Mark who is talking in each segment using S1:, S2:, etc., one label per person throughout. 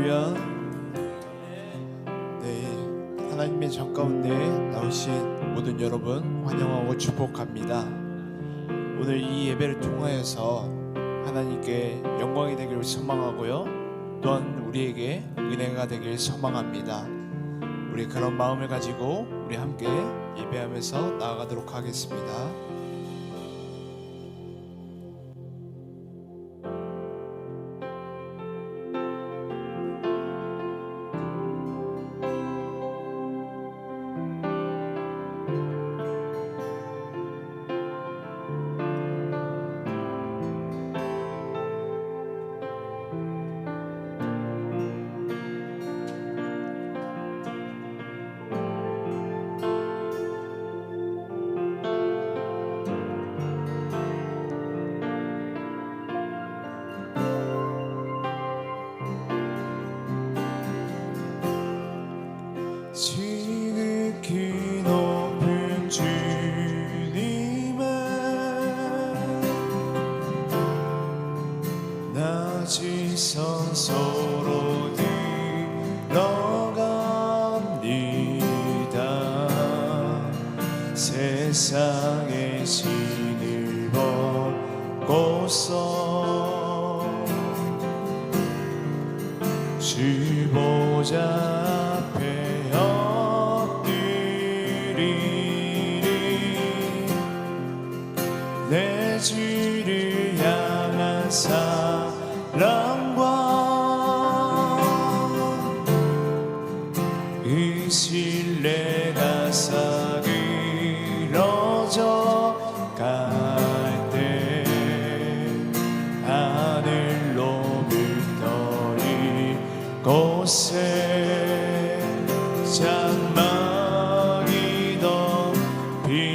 S1: 할렐루야. 네, 하나님의 전 가운데 나오신 모든 여러분 환영하고 축복합니다. 오늘 이 예배를 통하여서 하나님께 영광이 되기를 소망하고요, 또한 우리에게 은혜가 되기를 소망합니다. 우리 그런 마음을 가지고 우리 함께 예배하면서 나아가도록 하겠습니다. 지극히 높은 주님의 낮은 서로 들어갑니다. 세상의 신을 벗고서 주 보좌 내 주를 향한 사랑과 이 신뢰가 사그러져 갈 때 하늘로부터 이곳에 장막이 덮이네.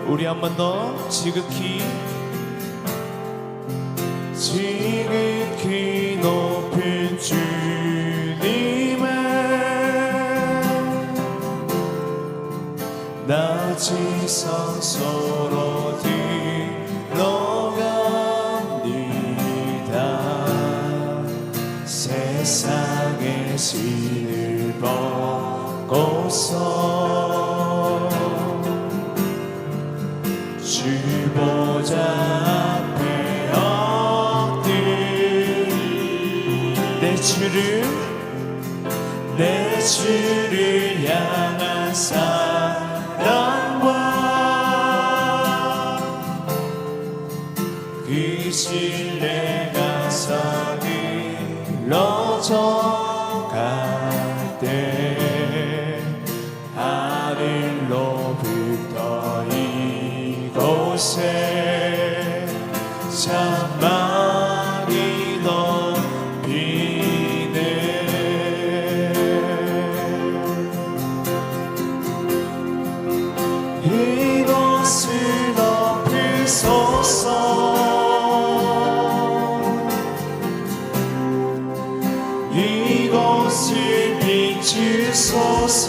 S1: 우리 한 번 더 지극히 높은 주님의 낮은 성소로 들어갑니다. 세상의 신을 벗고서 주 보좌 앞에 엎드리 내 주를 향한 사랑과 그 신뢰가 사그러져 갈 때 하늘로부터 이곳에 장막이 덮이네. 이곳을 덮으소서. 이곳을 비추소서.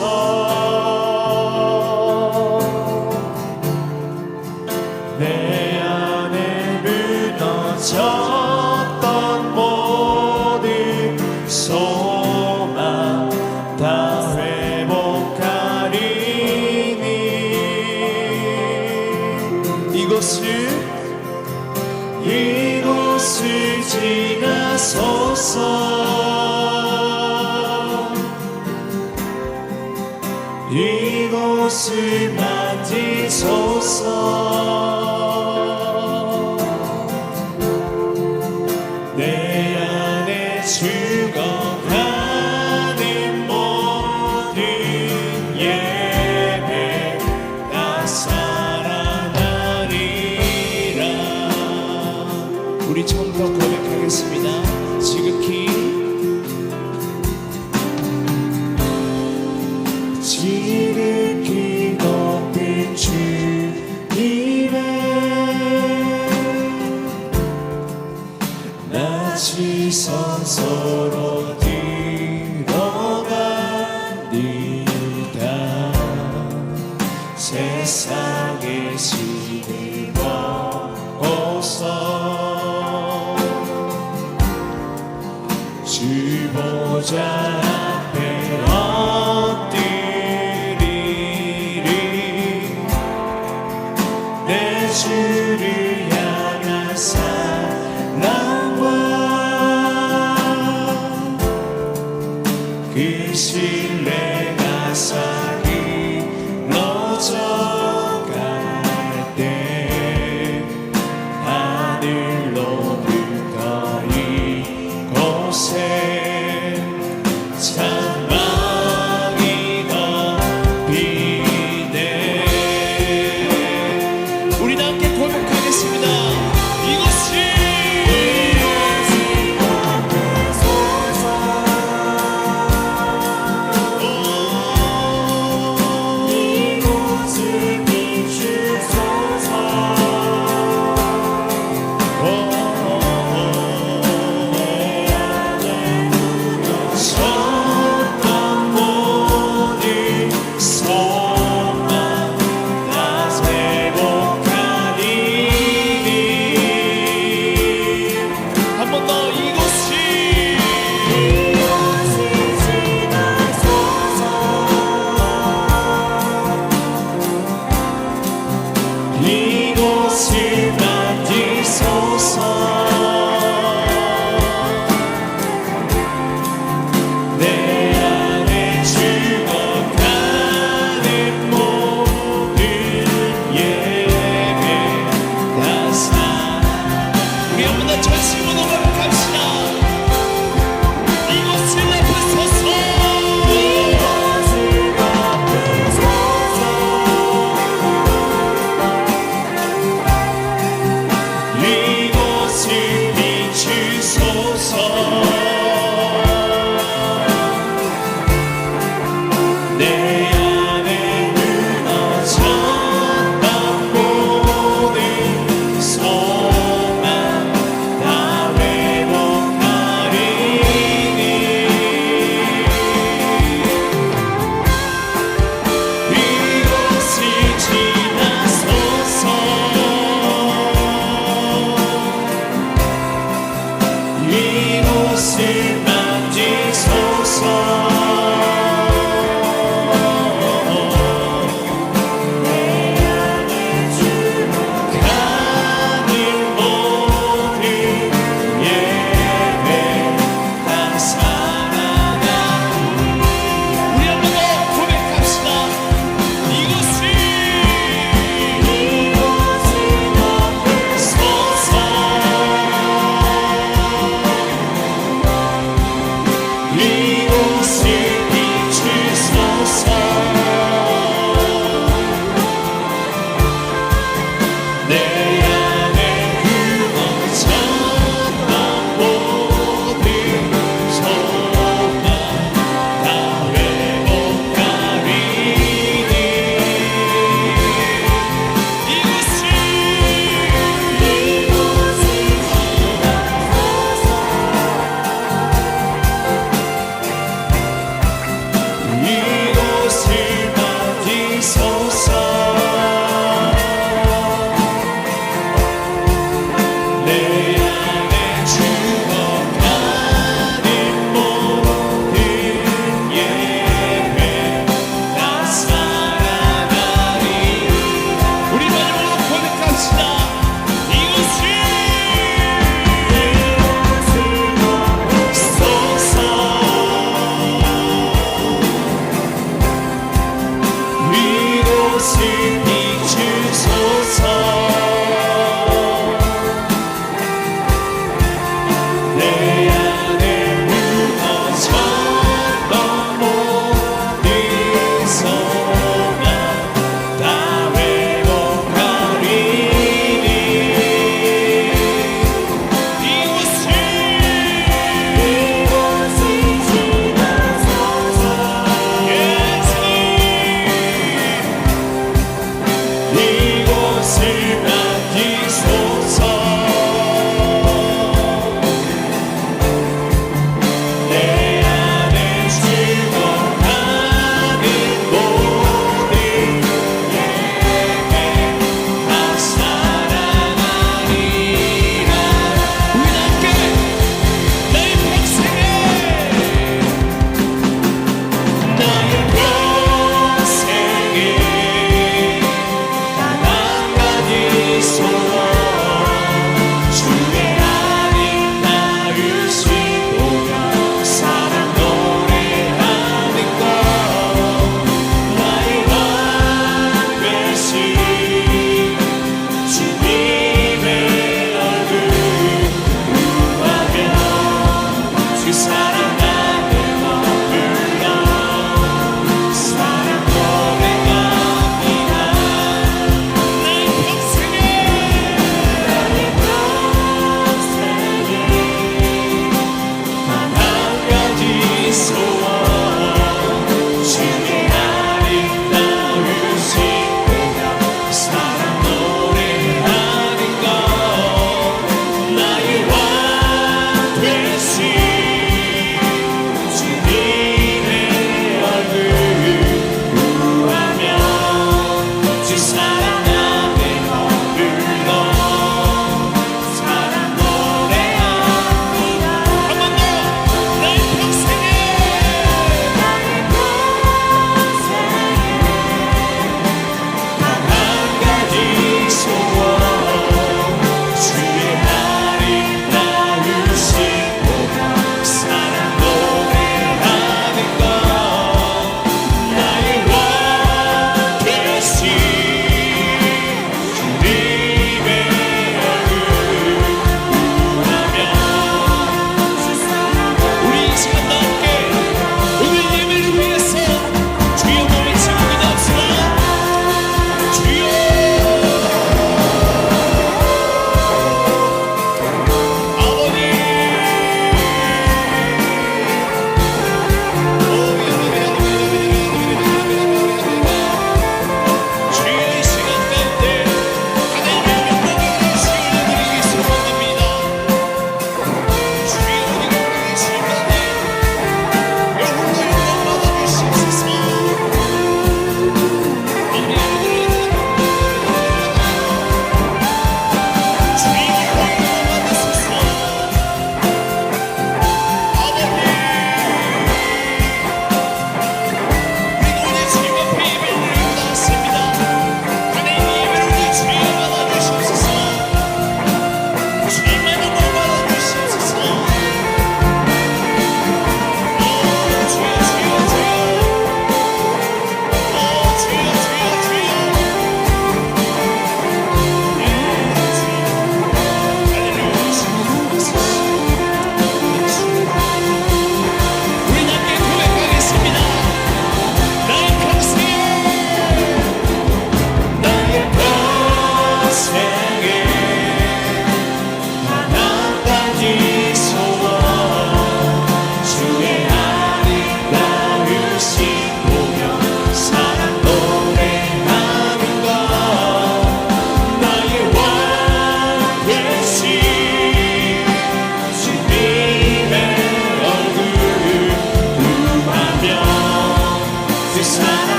S1: 내 안에 무너졌던 모든 소망 다 회복하리니 이곳을 지나소서. 이곳을 만지소서. 내 안에 죽어가는 모든 예배 다 살아나리라. 우리 처음부터 고백하겠습니다. 지극히 높은 주님의 낮은 성소로 들어갑니다. 세상의 신을 벗고서 내 주를 향한 사랑과 그 신뢰가 쌓이 너져갈 때 하늘 높은 가이 곳에 찬방이 덮이네. 우리 다 함께 고백하겠습니다. 이곳이 이곳을 만지소서. 내 안에 죽어가는 모든 예배 다사. 우리 한번 더 전심으로 고백합시다. 이곳을 앞에서서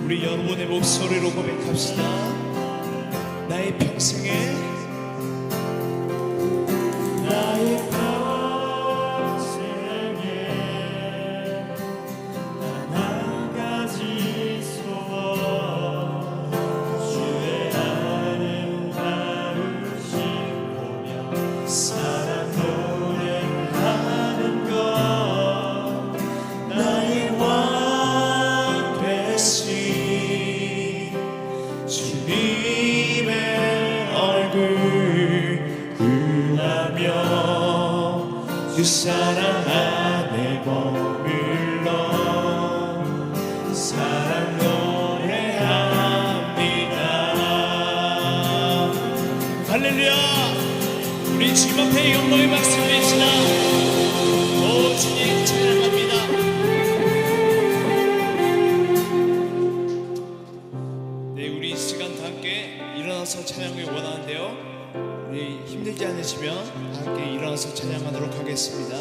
S1: 우리 여러분의 목소리로 고백합시다. 나의 평생에
S2: 단 한 가지 소원 주의 아름다우신 보며 사랑 노래하는 것 나의 왕 되신 주님의 얼굴 구하며 그 사랑 안에 머물러 사랑 노래합니다.
S1: 할렐루야. 우리 주님 앞에 영광의 박수 드립시다. 오 주님 찬양합니다. 네, 우리 이 시간 다 함께 일어나서 찬양을 원하는데요, 우리 힘들지 않으시면 다 함께 일어나서 찬양하도록 하겠습니다.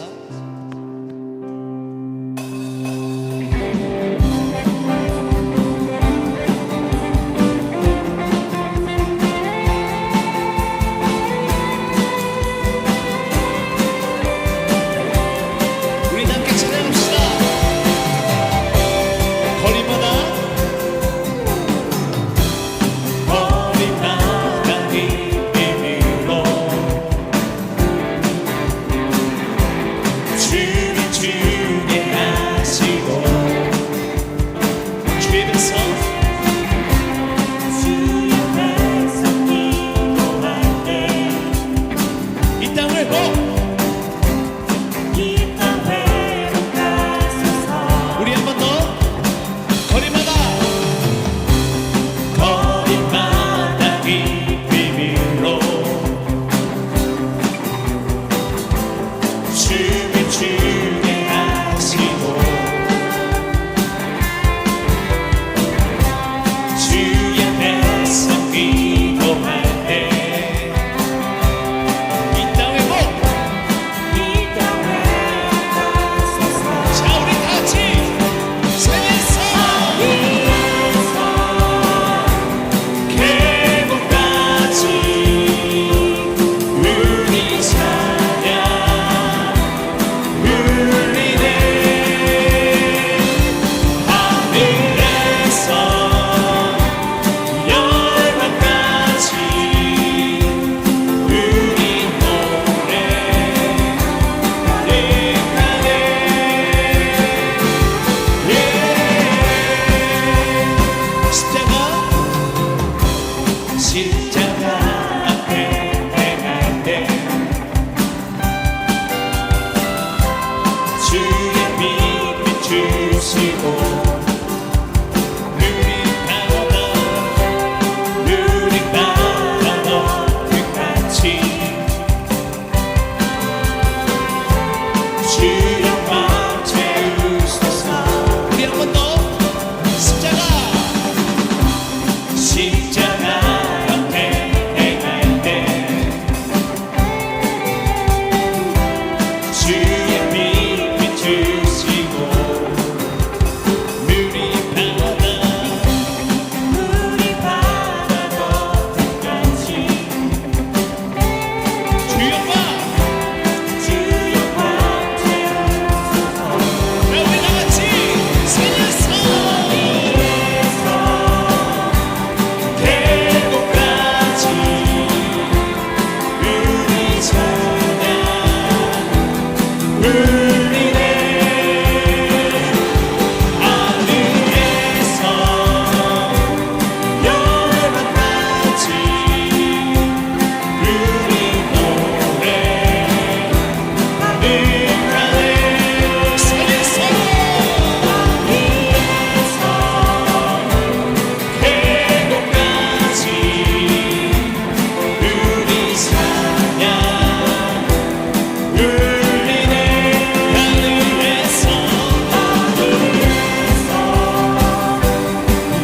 S1: 우리 함께 찬양합시다. 거리마다
S2: 거리마다 비밀로 주님 주게 하시고
S1: 주의 백성
S2: 주의 백성 기도할 때
S1: 이 땅을 복
S2: 이 땅 회복하소서.
S1: 우리 한 번 더 거리마다
S2: 거리마다 비밀로 주님 주게 하시고 주의 백성 기도할 때
S1: 이 땅을 복.
S2: 이 땅 회복하소서.
S1: 자 우리 다 같이 세면서
S2: 계곡까지 우리 찬양 울리네 하늘에서 열방까지 우리 노래 하늘 안에 산에서 위에서 계곡까지 우리 찬양 울리네 하늘에서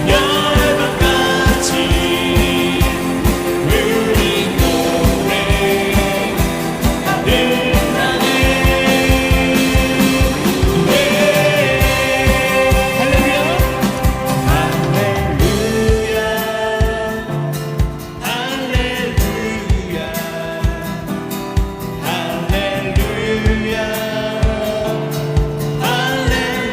S2: 열방까지 우리 노래 하늘 안에 할렐루야 할렐루야 할렐루야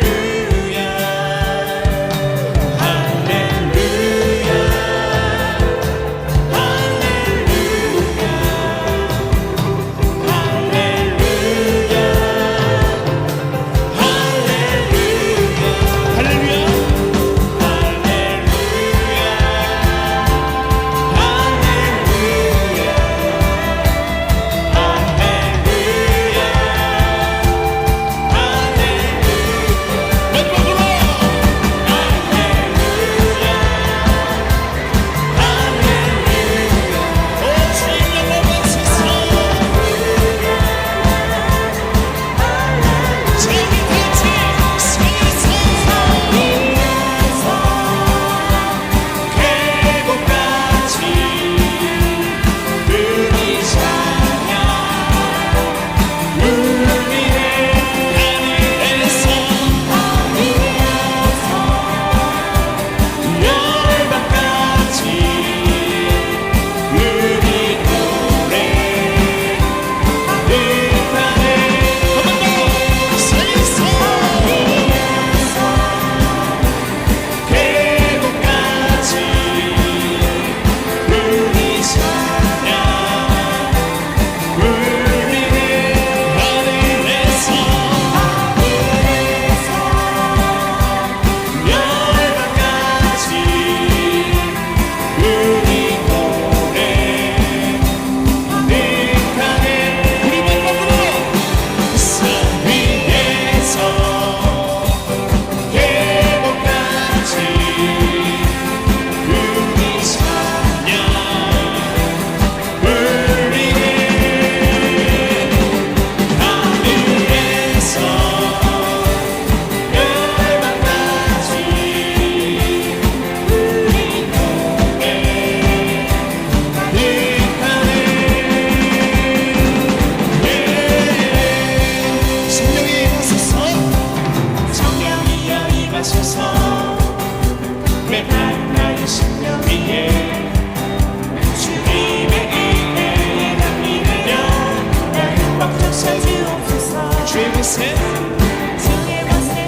S3: 주의 말씀에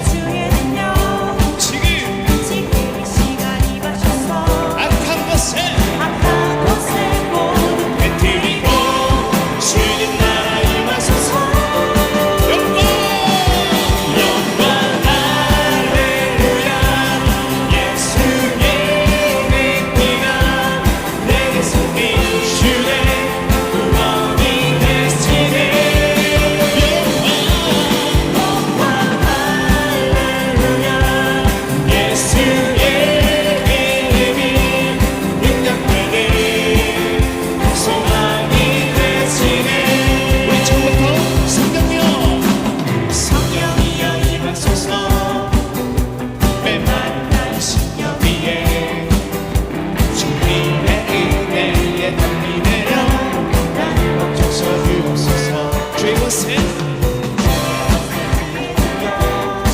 S3: 주의 능력 지금 이 시간 임하셔서
S2: 악한 것에
S3: 악한 것에 모두
S2: 깨뜨리고 주님 나라 임하소서 영광 할렐루야 예수의 피가 내게 숨긴 주의 구원이 되시네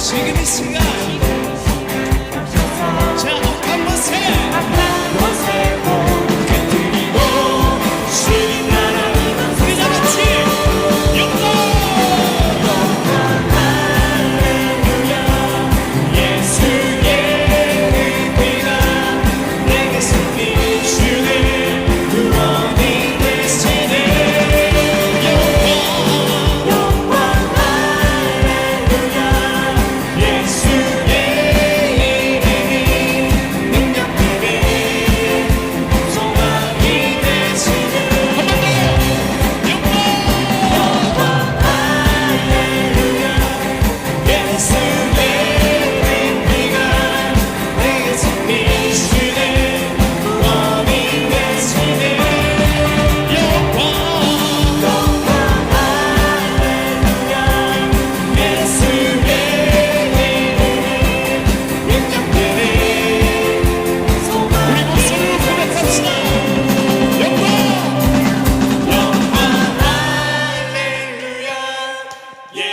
S2: 지금 이 시간 자 악한 것에 깨뜨리고 주님 나라 우리 다 같이 영광 예수의 피가 내게 숨긴 주의 구원이 되시네 영광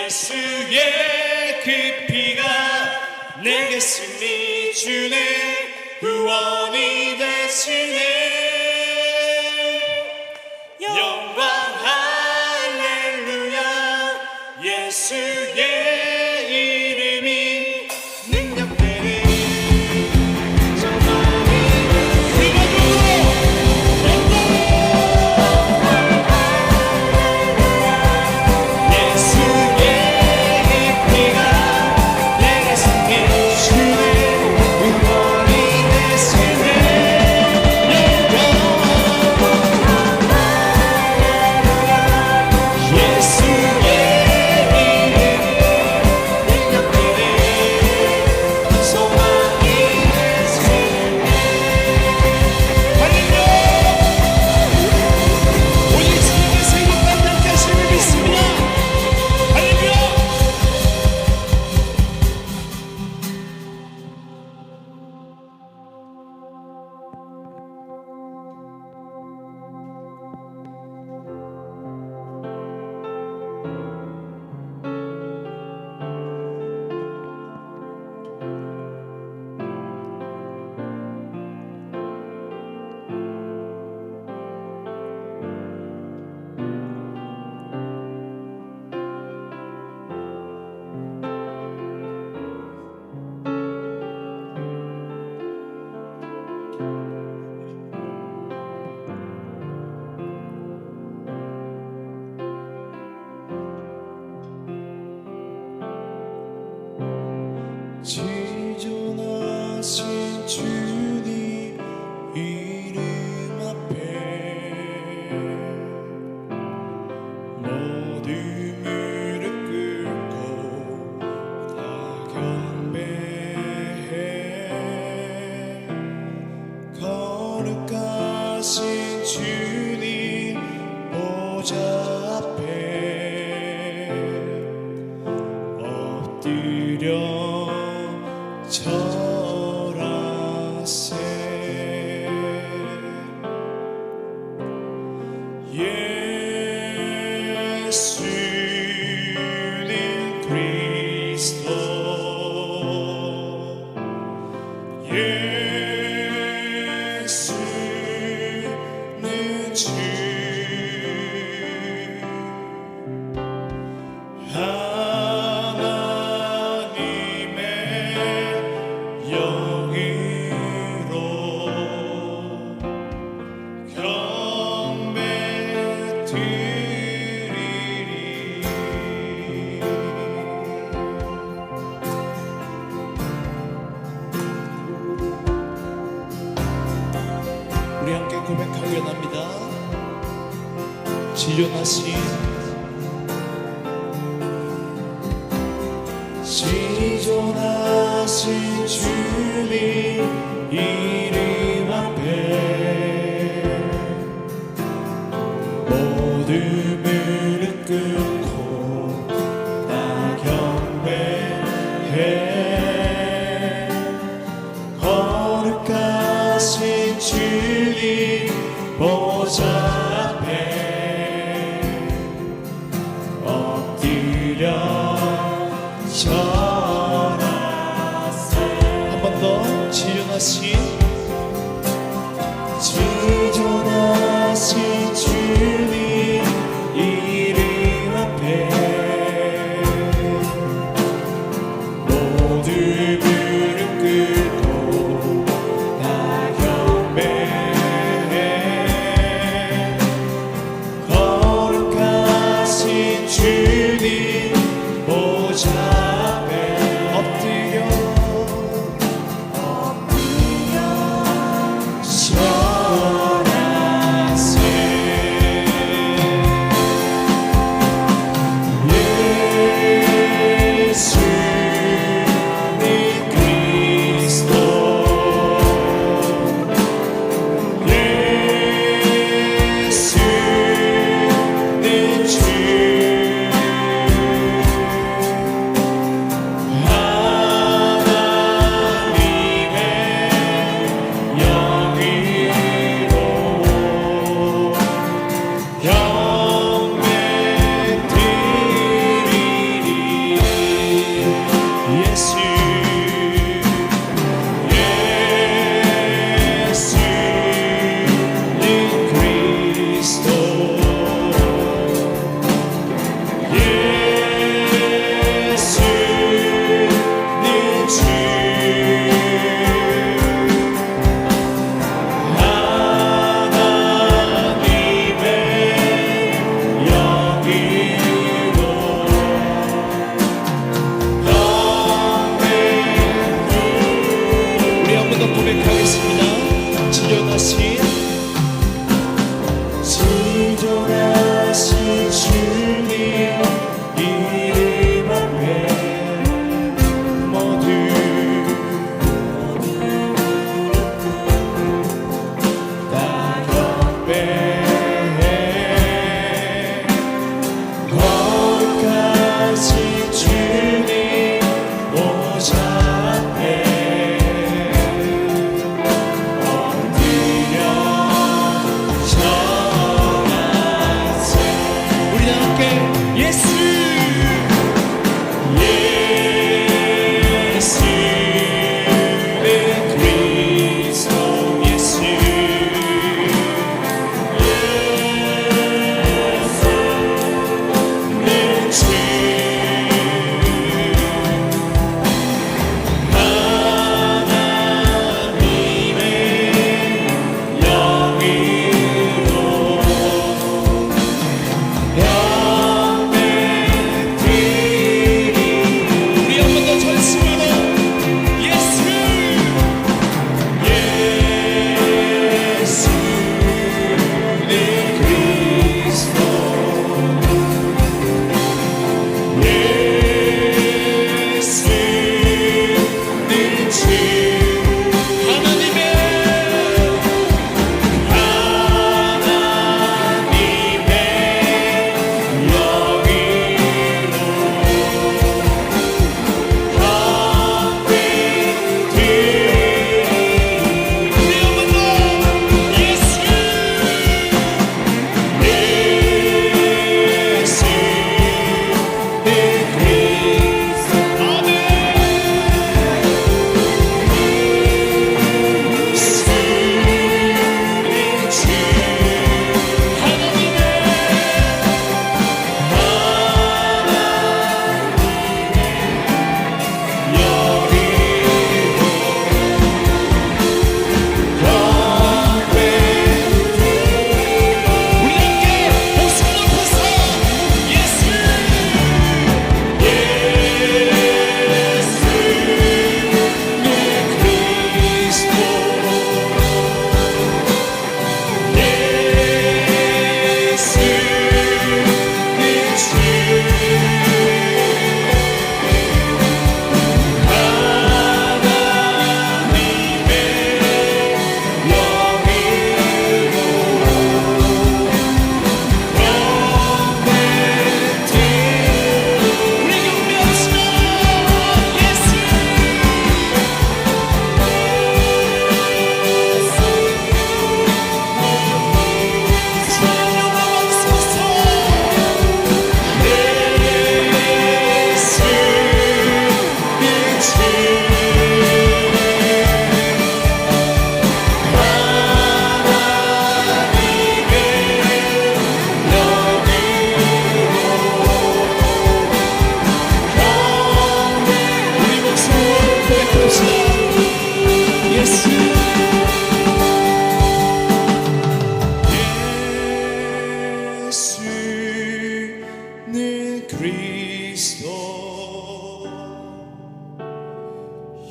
S2: 예수의 그 피가 내게 승리 주네 구원이 되시네 영광 할렐루야 예수의 이름이 능력되네 소망이 우리가 예수의 피가 내게 승리 주네 구원이 되시네 예수의 이름이 능력되네 소망이 되시네 할렐루야 오직 주님의 생명과 함께하심을 믿습니다 할렐루야 지존하신 주님 이름 앞에 모두 무릎 꿇고 다 경배해 거룩하신 주님 보좌 앞에 엎드려 절하세 예수는 그리스도 예수는 주 하나님의 영으로 경배 드리리
S1: 우리 함께 고백하며 연합니다. 지존하신 주님 이름 앞에 모두 무릎 꿇고 다 경배해 거룩하신 주님 보좌 앞에 엎드려 절하세 한 번 더 지존하신 주님 이름 앞에 모두 무릎 꿇고 다 경배해 거룩하신 주님 보좌 앞에 엎드려 절하세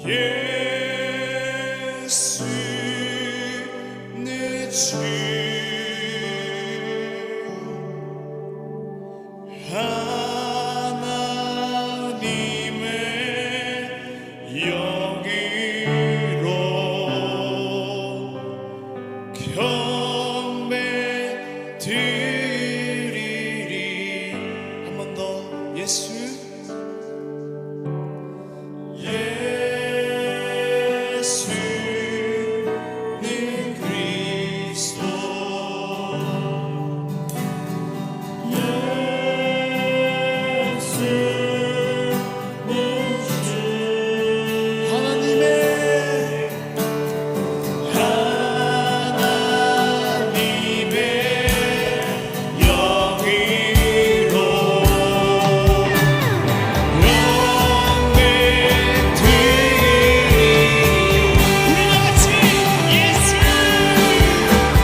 S2: 예수 내 주 하나님의 영이로 경배 드리리. 한 번 더. 예수 예수는 그리스도 예수는 주 하나님의 영이로 영배 드리리. 우리 다같이 예수 예수는 그리스도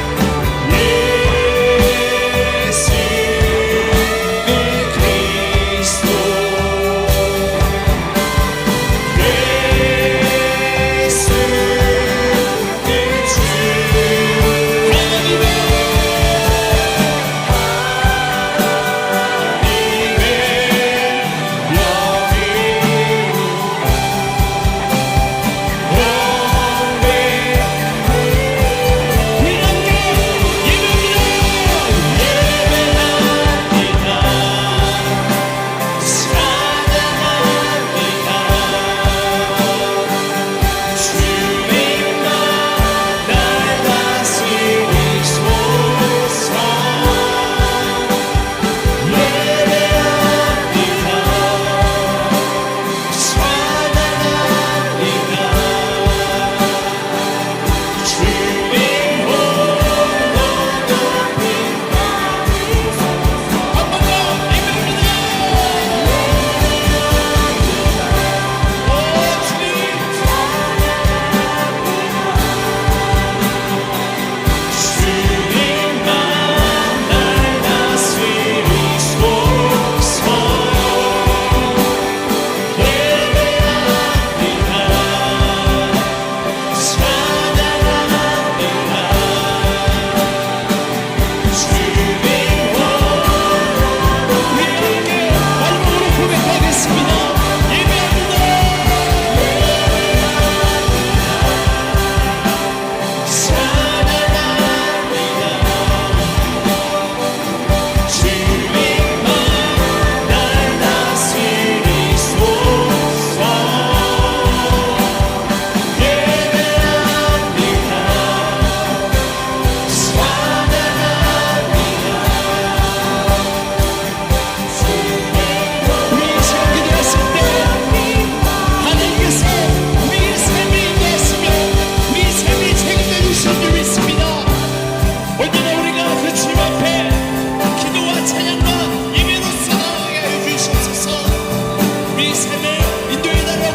S2: 예수는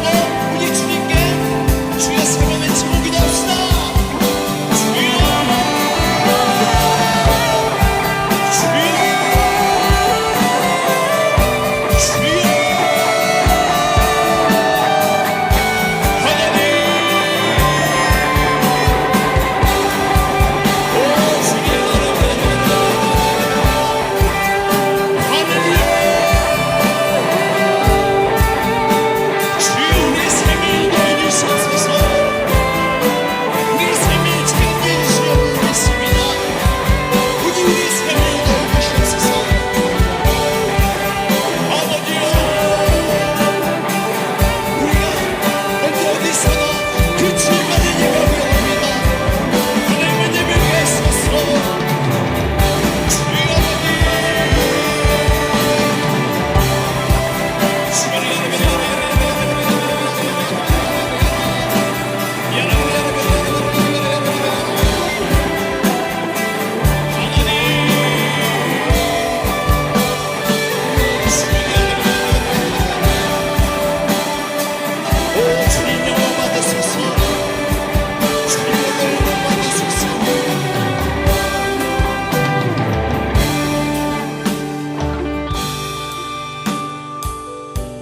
S2: 주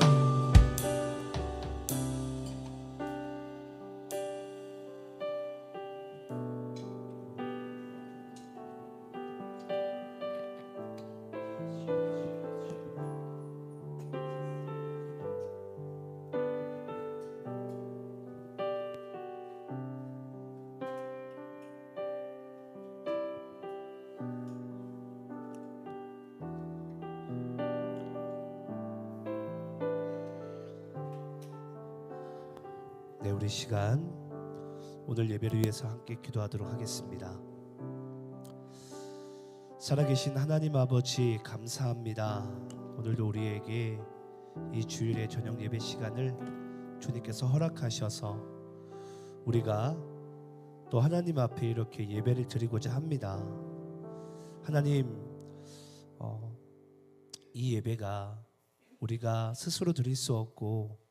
S2: 하나님의
S4: 네, 우리 시간 오늘 예배를 위해서 함께 기도하도록 하겠습니다. 살아계신 하나님 아버지 감사합니다. 오늘도 우리에게 이 주일의 저녁 예배 시간을 주님께서 허락하셔서 우리가 또 하나님 앞에 이렇게 예배를 드리고자 합니다. 하나님, 이 예배가 우리가 스스로 드릴 수 없고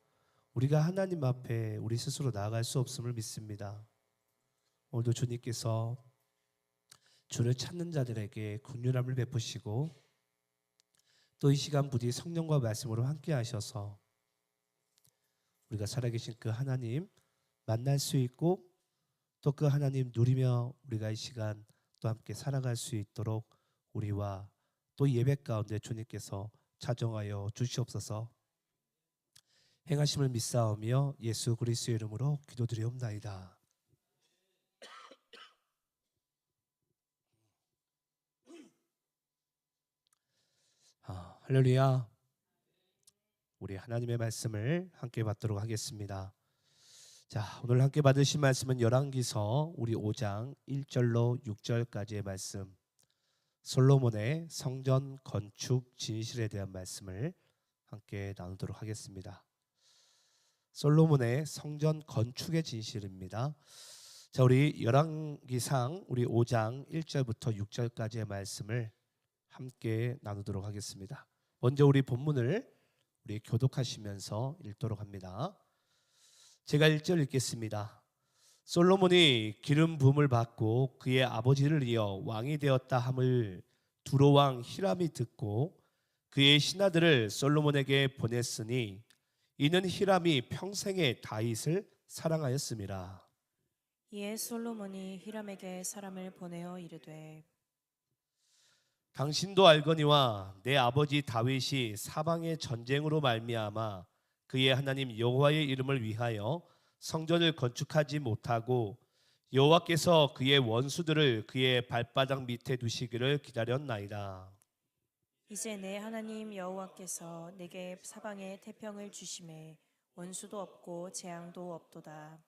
S4: 우리가 하나님 앞에 우리 스스로 나아갈 수 없음을 믿습니다. 오늘도 주님께서 주를 찾는 자들에게 긍휼함을 베푸시고 또 이 시간 부디 성령과 말씀으로 함께 하셔서 우리가 살아계신 그 하나님 만날 수 있고 또 그 하나님 누리며 우리가 이 시간 또 함께 살아갈 수 있도록 우리와 또 예배 가운데 주님께서 자정하여 주시옵소서. 행하심을 믿사오며 예수 그리스도의 이름으로 기도드리옵나이다. 할렐루야. 우리 하나님의 말씀을 함께 받도록 하겠습니다. 자, 오늘 함께 받으신 말씀은 열왕기서 우리 5장 1절로 6절까지의 말씀, 솔로몬의 성전 건축 진실에 대한 말씀을 함께 나누도록 하겠습니다. 솔로몬의 성전 건축의 진실입니다. 자, 우리 열왕기상 우리 5장 1절부터 6절까지의 말씀을 함께 나누도록 하겠습니다. 먼저 우리 본문을 우리 교독하시면서 읽도록 합니다. 제가 1절 읽겠습니다. 솔로몬이 기름 부음을 받고 그의 아버지를 이어 왕이 되었다 함을 두로 왕 히람이 듣고 그의 신하들을 솔로몬에게 보냈으니 이는 히람이 평생에 다윗을 사랑하였음이라.
S3: 이에 솔로몬이 히람에게 사람을 보내어 이르되
S4: 당신도 알거니와 내 아버지 다윗이 사방의 전쟁으로 말미암아 그의 하나님 여호와의 이름을 위하여 성전을 건축하지 못하고 여호와께서 그의 원수들을 그의 발바닥 밑에 두시기를 기다렸나이다.
S3: 이제 내 하나님 여호와께서 내게 사방에 태평을 주심에 원수도 없고 재앙도 없도다.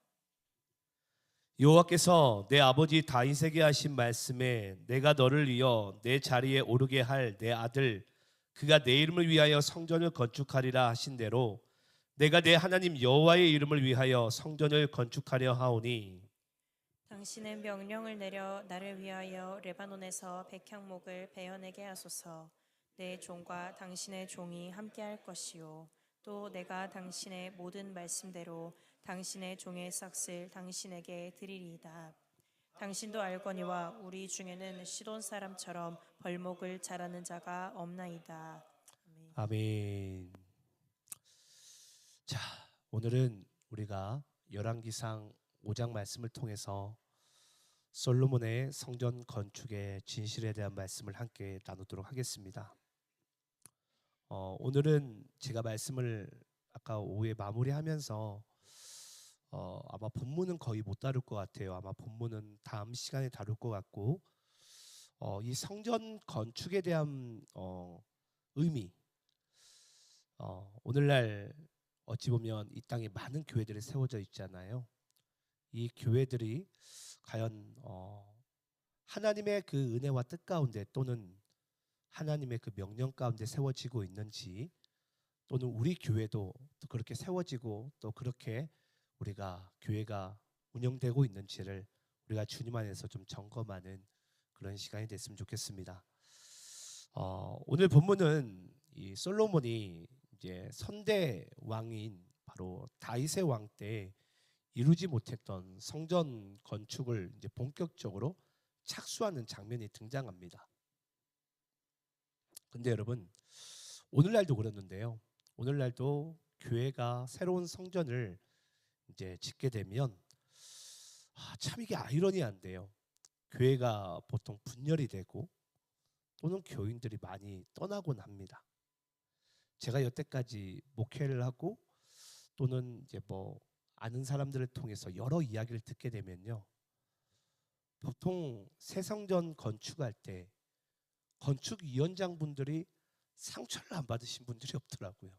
S4: 여호와께서 내 아버지 다윗에게 하신 말씀에 내가 너를 이어 내 자리에 오르게 할 내 아들 그가 내 이름을 위하여 성전을 건축하리라 하신 대로 내가 내 하나님 여호와의 이름을 위하여 성전을 건축하려 하오니
S3: 당신은 명령을 내려 나를 위하여 레바논에서 백향목을 베어내게 하소서. 내 종과 당신의 종이 함께할 것이요 또 내가 당신의 모든 말씀대로 당신의 종의 삭슬 당신에게 드리리이다. 당신도 알거니와 우리 중에는 시돈 사람처럼 벌목을 잘하는 자가 없나이다. 아멘.
S4: 아멘. 자, 오늘은 우리가 열왕기상 5장 말씀을 통해서 솔로몬의 성전 건축의 진실에 대한 말씀을 함께 나누도록 하겠습니다. 오늘은 제가 말씀을 아까 오후에 마무리하면서 아마 본문은 거의 못 다룰 것 같아요. 아마 본문은 다음 시간에 다룰 것 같고 이 성전 건축에 대한 의미, 오늘날 어찌 보면 이 땅에 많은 교회들이 세워져 있잖아요. 이 교회들이 과연 하나님의 그 은혜와 뜻 가운데 또는 하나님의 그 명령 가운데 세워지고 있는지, 또는 우리 교회도 또 그렇게 세워지고 또 그렇게 우리가 교회가 운영되고 있는지를 우리가 주님 안에서 좀 점검하는 그런 시간이 됐으면 좋겠습니다. 오늘 본문은 이 솔로몬이 이제 선대 왕인 바로 다윗의 왕 때 이루지 못했던 성전 건축을 이제 본격적으로 착수하는 장면이 등장합니다. 근데 여러분, 오늘날도 그렇는데요. 오늘날도 교회가 새로운 성전을 이제 짓게 되면 참 이게 아이러니한데요. 교회가 보통 분열이 되고 또는 교인들이 많이 떠나곤 합니다. 제가 여태까지 목회를 하고 또는 이제 뭐 아는 사람들을 통해서 여러 이야기를 듣게 되면요, 보통 새 성전 건축할 때 건축위원장분들이 상처를 안 받으신 분들이 없더라고요.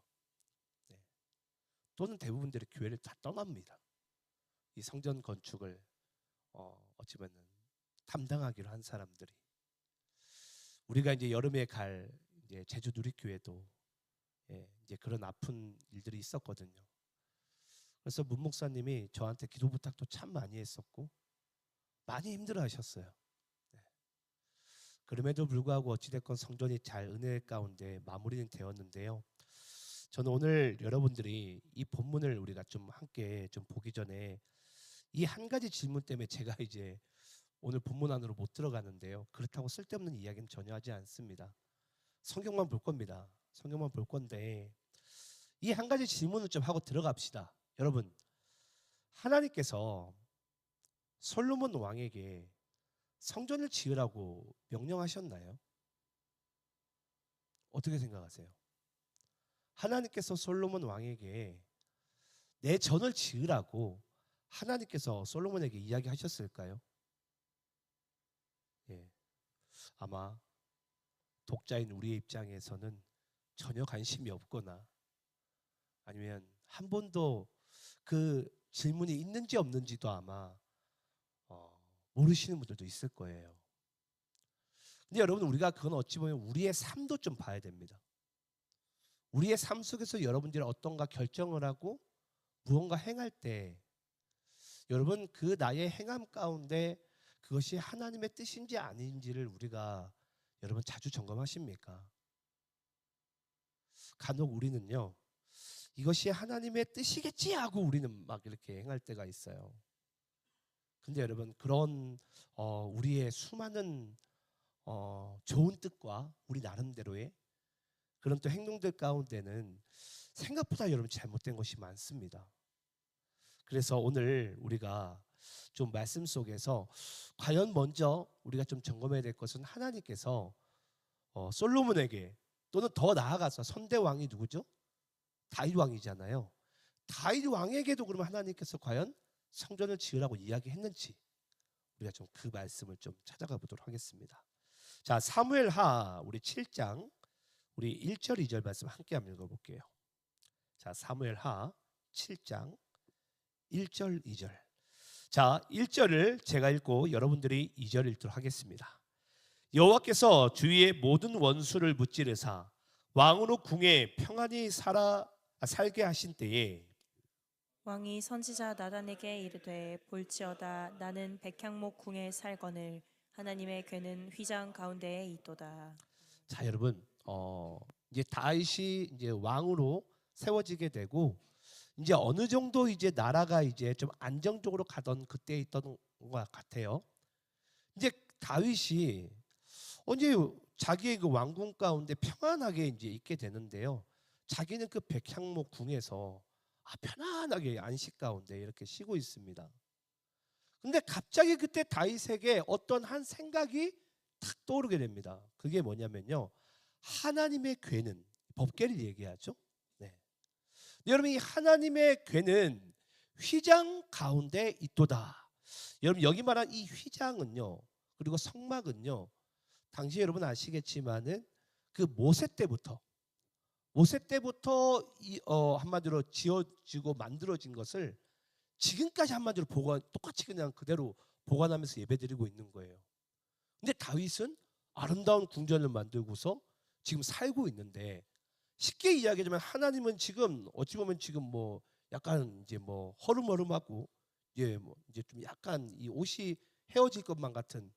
S4: 네. 또는 대부분들이 교회를 다 떠납니다. 이 성전 건축을 어찌 보면 담당하기로 한 사람들이, 우리가 이제 여름에 갈 이제 제주 누리교회도 이제 그런 아픈 일들이 있었거든요. 그래서 문 목사님이 저한테 기도 부탁도 참 많이 했었고 많이 힘들어하셨어요. 그럼에도 불구하고 어찌됐건 성전이 잘 은혜 가운데 마무리는 되었는데요. 저는 오늘 여러분들이 이 본문을 우리가 좀 함께 좀 보기 전에 이 한 가지 질문 때문에 제가 이제 오늘 본문 안으로 못 들어가는데요. 그렇다고 쓸데없는 이야기는 전혀 하지 않습니다. 성경만 볼 겁니다. 성경만 볼 건데 이 한 가지 질문을 좀 하고 들어갑시다. 여러분, 하나님께서 솔로몬 왕에게 성전을 지으라고 명령하셨나요? 어떻게 생각하세요? 하나님께서 솔로몬 왕에게 내 전을 지으라고 하나님께서 솔로몬에게 이야기하셨을까요? 아마 독자인 우리의 입장에서는 전혀 관심이 없거나 아니면 한 번도 그 질문이 있는지 없는지도 아마 모르시는 분들도 있을 거예요. 근데 여러분, 우리가 그건 어찌 보면 우리의 삶도 좀 봐야 됩니다. 우리의 삶 속에서 여러분들이 어떤가 결정을 하고 무언가 행할 때 여러분, 그 나의 행함 가운데 그것이 하나님의 뜻인지 아닌지를 우리가 여러분 자주 점검하십니까? 간혹 우리는요, 이것이 하나님의 뜻이겠지 하고 우리는 막 이렇게 행할 때가 있어요. 근데 여러분, 그런 우리의 수많은 좋은 뜻과 우리 나름대로의 그런 또 행동들 가운데는 생각보다 여러분 잘못된 것이 많습니다. 그래서 오늘 우리가 좀 말씀 속에서 과연 먼저 우리가 좀 점검해야 될 것은 하나님께서 솔로몬에게 또는 더 나아가서 선대왕이 누구죠? 다윗 왕이잖아요. 다윗 왕에게도 그러면 하나님께서 과연 성전을 지으라고 이야기했는지 우리가 좀 그 말씀을 좀 찾아가 보도록 하겠습니다. 자, 사무엘하 우리 7장 우리 1절 2절 말씀 함께 한번 읽어볼게요. 자, 사무엘하 7장 1절 2절. 자, 1절을 제가 읽고 여러분들이 2절 읽도록 하겠습니다. 여호와께서 주위의 모든 원수를 무찌르사 왕으로 궁에 평안히 살게 하신 때에
S3: 왕이 선지자 나단에게 이르되 볼지어다 나는 백향목 궁에 살거늘 하나님의 궤는 휘장 가운데에 있도다.
S4: 자, 여러분, 이제 다윗이 이제 왕으로 세워지게 되고 이제 어느 정도 이제 나라가 이제 좀 안정적으로 가던 그때 있던 것 같아요. 이제 다윗이 언제 자기의 그 왕궁 가운데 평안하게 이제 있게 되는데요. 자기는 그 백향목 궁에서 편안하게 안식 가운데 이렇게 쉬고 있습니다. 근데 갑자기 그때 다윗에게 어떤 한 생각이 탁 떠오르게 됩니다. 그게 뭐냐면요, 하나님의 궤는, 법궤를 얘기하죠. 네. 여러분, 이 하나님의 궤는 휘장 가운데 있도다. 여러분, 여기 말한 이 휘장은요, 그리고 성막은요, 당시 여러분 아시겠지만은 그 모세 때부터 한마디로 지어지고 만들어진 것을 지금까지 한마디로 똑같이 그냥 그대로 보관하면서 예배드리고 있는 거예요. 근데 다윗은 아름다운 궁전을 만들고서 지금 살고 있는데, 쉽게 이야기하자면 하나님은 지금 어찌 보면 지금 뭐 약간 이제 뭐 허름허름하고 이제 좀 약간 이 옷이 헤어질 것만 같은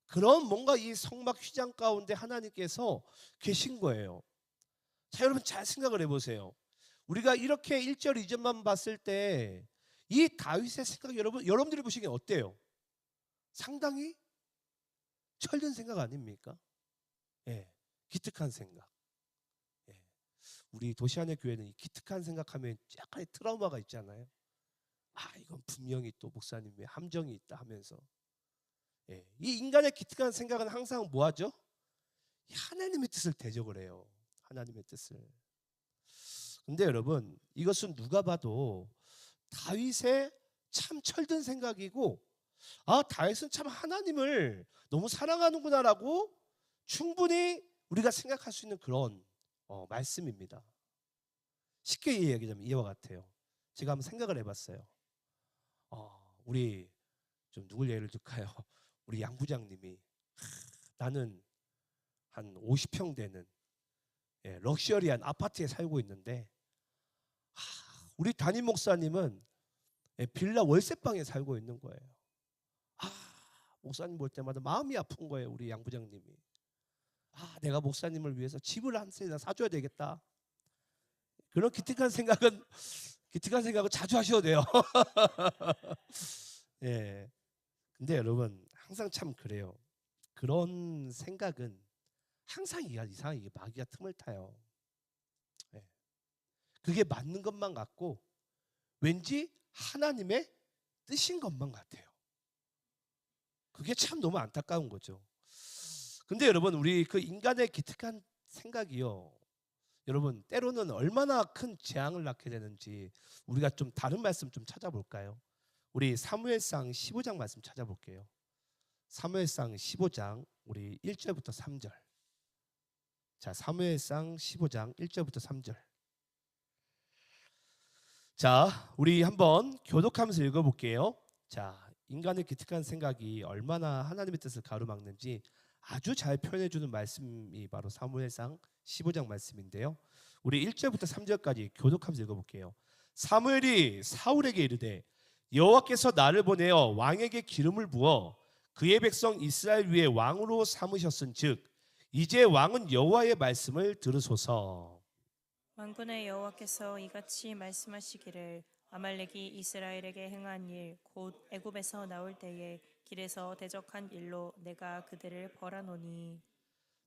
S4: 그런 뭔가 이 성막 휘장 가운데 하나님께서 계신 거예요. 자, 여러분 잘 생각을 해보세요. 우리가 이렇게 1절 2절만 봤을 때 이 다윗의 생각, 여러분들이 보시기엔 어때요? 상당히 철든 생각 아닙니까? 기특한 생각. 우리 도시안의 교회는 이 기특한 생각하면 약간의 트라우마가 있잖아요. 이건 분명히 또 목사님의 함정이 있다 하면서, 이 인간의 기특한 생각은 항상 뭐하죠? 하나님의 뜻을 대적을 해요. 하나님의 뜻을. 근데 여러분, 이것은 누가 봐도 다윗의 참 철든 생각이고, 다윗은 참 하나님을 너무 사랑하는구나라고 충분히 우리가 생각할 수 있는 그런 말씀입니다. 쉽게 얘기하자면 이와 같아요. 제가 한번 생각을 해봤어요. 우리 좀 누굴 예를 들까요? 우리 양 부장님이 나는 한 50평 되는 럭셔리한 아파트에 살고 있는데 우리 담임 목사님은 빌라 월세방에 살고 있는 거예요. 목사님 볼 때마다 마음이 아픈 거예요. 우리 양 부장님이. 내가 목사님을 위해서 집을 한 세나 사줘야 되겠다. 그런 기특한 생각은 자주 하셔도 돼요. 예. 근데 여러분 항상 참 그래요. 그런 생각은 항상 이상하게 마귀가 틈을 타요. 예. 그게 맞는 것만 같고 왠지 하나님의 뜻인 것만 같아요. 그게 참 너무 안타까운 거죠. 근데 여러분 우리 그 인간의 기특한 생각이요. 여러분 때로는 얼마나 큰 재앙을 낳게 되는지 우리가 좀 다른 말씀 좀 찾아볼까요? 우리 사무엘상 15장 말씀 찾아볼게요. 사무엘상 15장 우리 1절부터 3절. 자, 사무엘상 15장 1절부터 3절. 자, 우리 한번 교독하면서 읽어볼게요. 자, 인간의 기특한 생각이 얼마나 하나님의 뜻을 가로막는지 아주 잘 표현해주는 말씀이 바로 사무엘상 15장 말씀인데요. 우리 1절부터 3절까지 교독하면서 읽어볼게요. 사무엘이 사울에게 이르되 여호와께서 나를 보내어 왕에게 기름을 부어 그의 백성 이스라엘 위에 왕으로 삼으셨은즉 이제 왕은 여호와의 말씀을 들으소서.
S3: 만군의 여호와께서 이같이 말씀하시기를 아말렉이 이스라엘에게 행한 일 곧 애굽에서 나올 때에 길에서 대적한 일로 내가 그들을 벌하노니.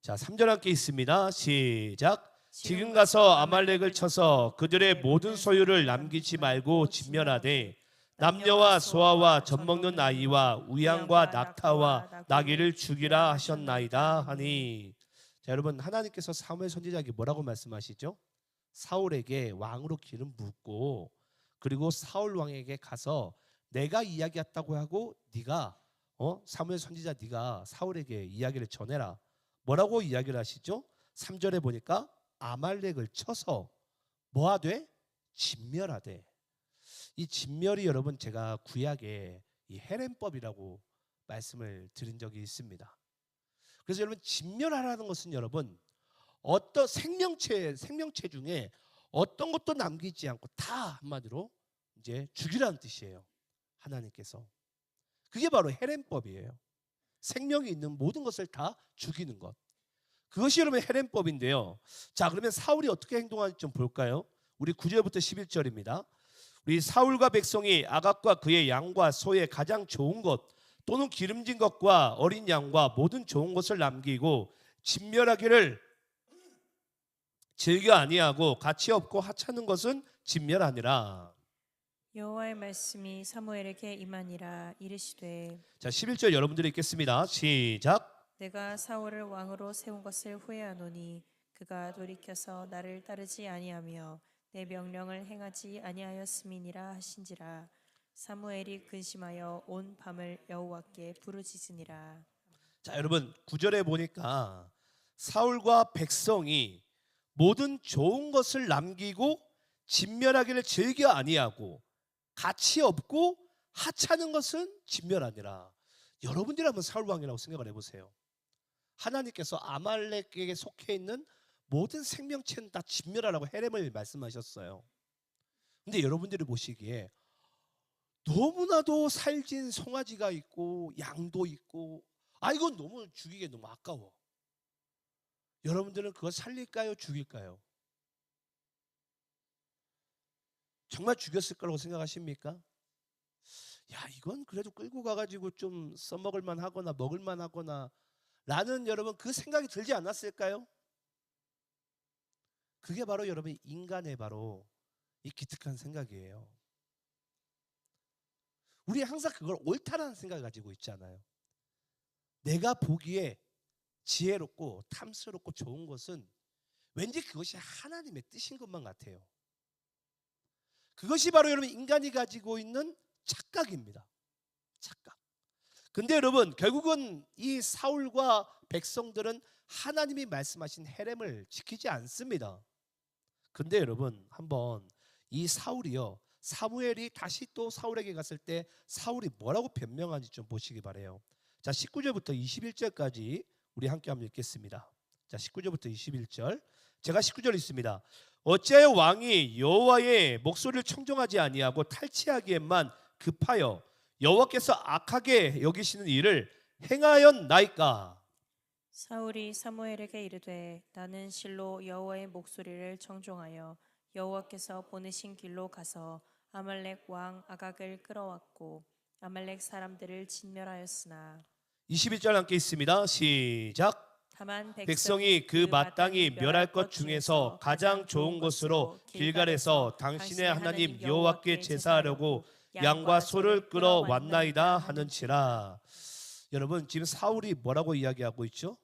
S4: 자, 3절 함께 있습니다. 시작. 지금 가서 아말렉을 쳐서 그들의 모든 소유를 남기지 말고 진멸하되 남녀와 소아와 젖먹는 아이와 우양과 낙타와 나귀를 죽이라 하셨나이다 하니. 자, 여러분 하나님께서 사무엘 선지자에게 뭐라고 말씀하시죠? 사울에게 왕으로 기름 붓고 그리고 사울 왕에게 가서 내가 이야기했다고 하고 네가 사무엘 선지자 네가 사울에게 이야기를 전해라. 뭐라고 이야기를 하시죠? 3절에 보니까 아말렉을 쳐서 뭐하되? 진멸하되. 이 진멸이 여러분 제가 구약에 이 헤렘법이라고 말씀을 드린 적이 있습니다. 그래서 여러분 진멸하라는 것은 여러분 어떤 생명체 중에 어떤 것도 남기지 않고 다 한마디로 이제 죽이라는 뜻이에요. 하나님께서. 그게 바로 헤렘법이에요. 생명이 있는 모든 것을 다 죽이는 것. 그것이 여러분 헤렘법인데요. 자, 그러면 사울이 어떻게 행동하는지 좀 볼까요? 우리 9절부터 11절입니다. 우리 사울과 백성이 아각과 그의 양과 소의 가장 좋은 것 또는 기름진 것과 어린 양과 모든 좋은 것을 남기고 진멸하기를 즐겨 아니하고 가치 없고 하찮은 것은 진멸하니라.
S3: 여호와의 말씀이 사무엘에게 임하니라. 이르시되.
S4: 자, 11절 여러분들이 읽겠습니다. 시작.
S3: 내가 사울을 왕으로 세운 것을 후회하노니 그가 돌이켜서 나를 따르지 아니하며 내 명령을 행하지 아니하였음이니라 하신지라. 사무엘이 근심하여 온 밤을 여호와께 부르짖으니라.
S4: 자, 여러분 9절에 보니까 사울과 백성이 모든 좋은 것을 남기고 진멸하기를 즐겨 아니하고 가치 없고 하찮은 것은 진멸하니라. 여러분들이 한번 사울 왕이라고 생각을 해보세요. 하나님께서 아말렉에게 속해 있는 모든 생명체는 다 진멸하라고 헤렘을 말씀하셨어요. 근데 여러분들이 보시기에 너무나도 살진 송아지가 있고 양도 있고 이건 너무 죽이기 너무 아까워. 여러분들은 그거 살릴까요? 죽일까요? 정말 죽였을 거라고 생각하십니까? 야, 이건 그래도 끌고 가가지고 좀 써먹을만 하거나 먹을만 하거나 라는 여러분 그 생각이 들지 않았을까요? 그게 바로 여러분 인간의 바로 이 기특한 생각이에요. 우리 항상 그걸 옳다라는 생각을 가지고 있잖아요. 내가 보기에 지혜롭고 탐스럽고 좋은 것은 왠지 그것이 하나님의 뜻인 것만 같아요. 그것이 바로 여러분 인간이 가지고 있는 착각입니다. 착각. 근데 여러분 결국은 이 사울과 백성들은 하나님이 말씀하신 헤렘을 지키지 않습니다. 근데 여러분 한번 이 사울이요 사무엘이 다시 또 사울에게 갔을 때 사울이 뭐라고 변명하는지 좀 보시기 바래요. 자, 19절부터 21절까지 우리 함께 한번 읽겠습니다. 자, 19절부터 21절. 제가 19절 읽습니다. 어찌하여 왕이 여호와의 목소리를 청종하지 아니하고 탈취하기에만 급하여 여호와께서 악하게 여기시는 일을 행하였나이까?
S3: 사울이 사무엘에게 이르되 나는 실로 여호와의 목소리를 청종하여 여호와께서 보내신 길로 가서 아말렉 왕 아각을 끌어왔고 아말렉 사람들을 진멸하였으나
S4: 21절 함께 있습니다. 시작.
S3: 다만
S4: 백성이 그 마땅히 멸할 것 중에서 가장 좋은 것으로 길갈에서 당신의 하나님 여호와께 제사하려고 양과 소를 끌어왔나이다 하는지라. 여러분, 지금 사울이 뭐라고 이야기하고 있죠?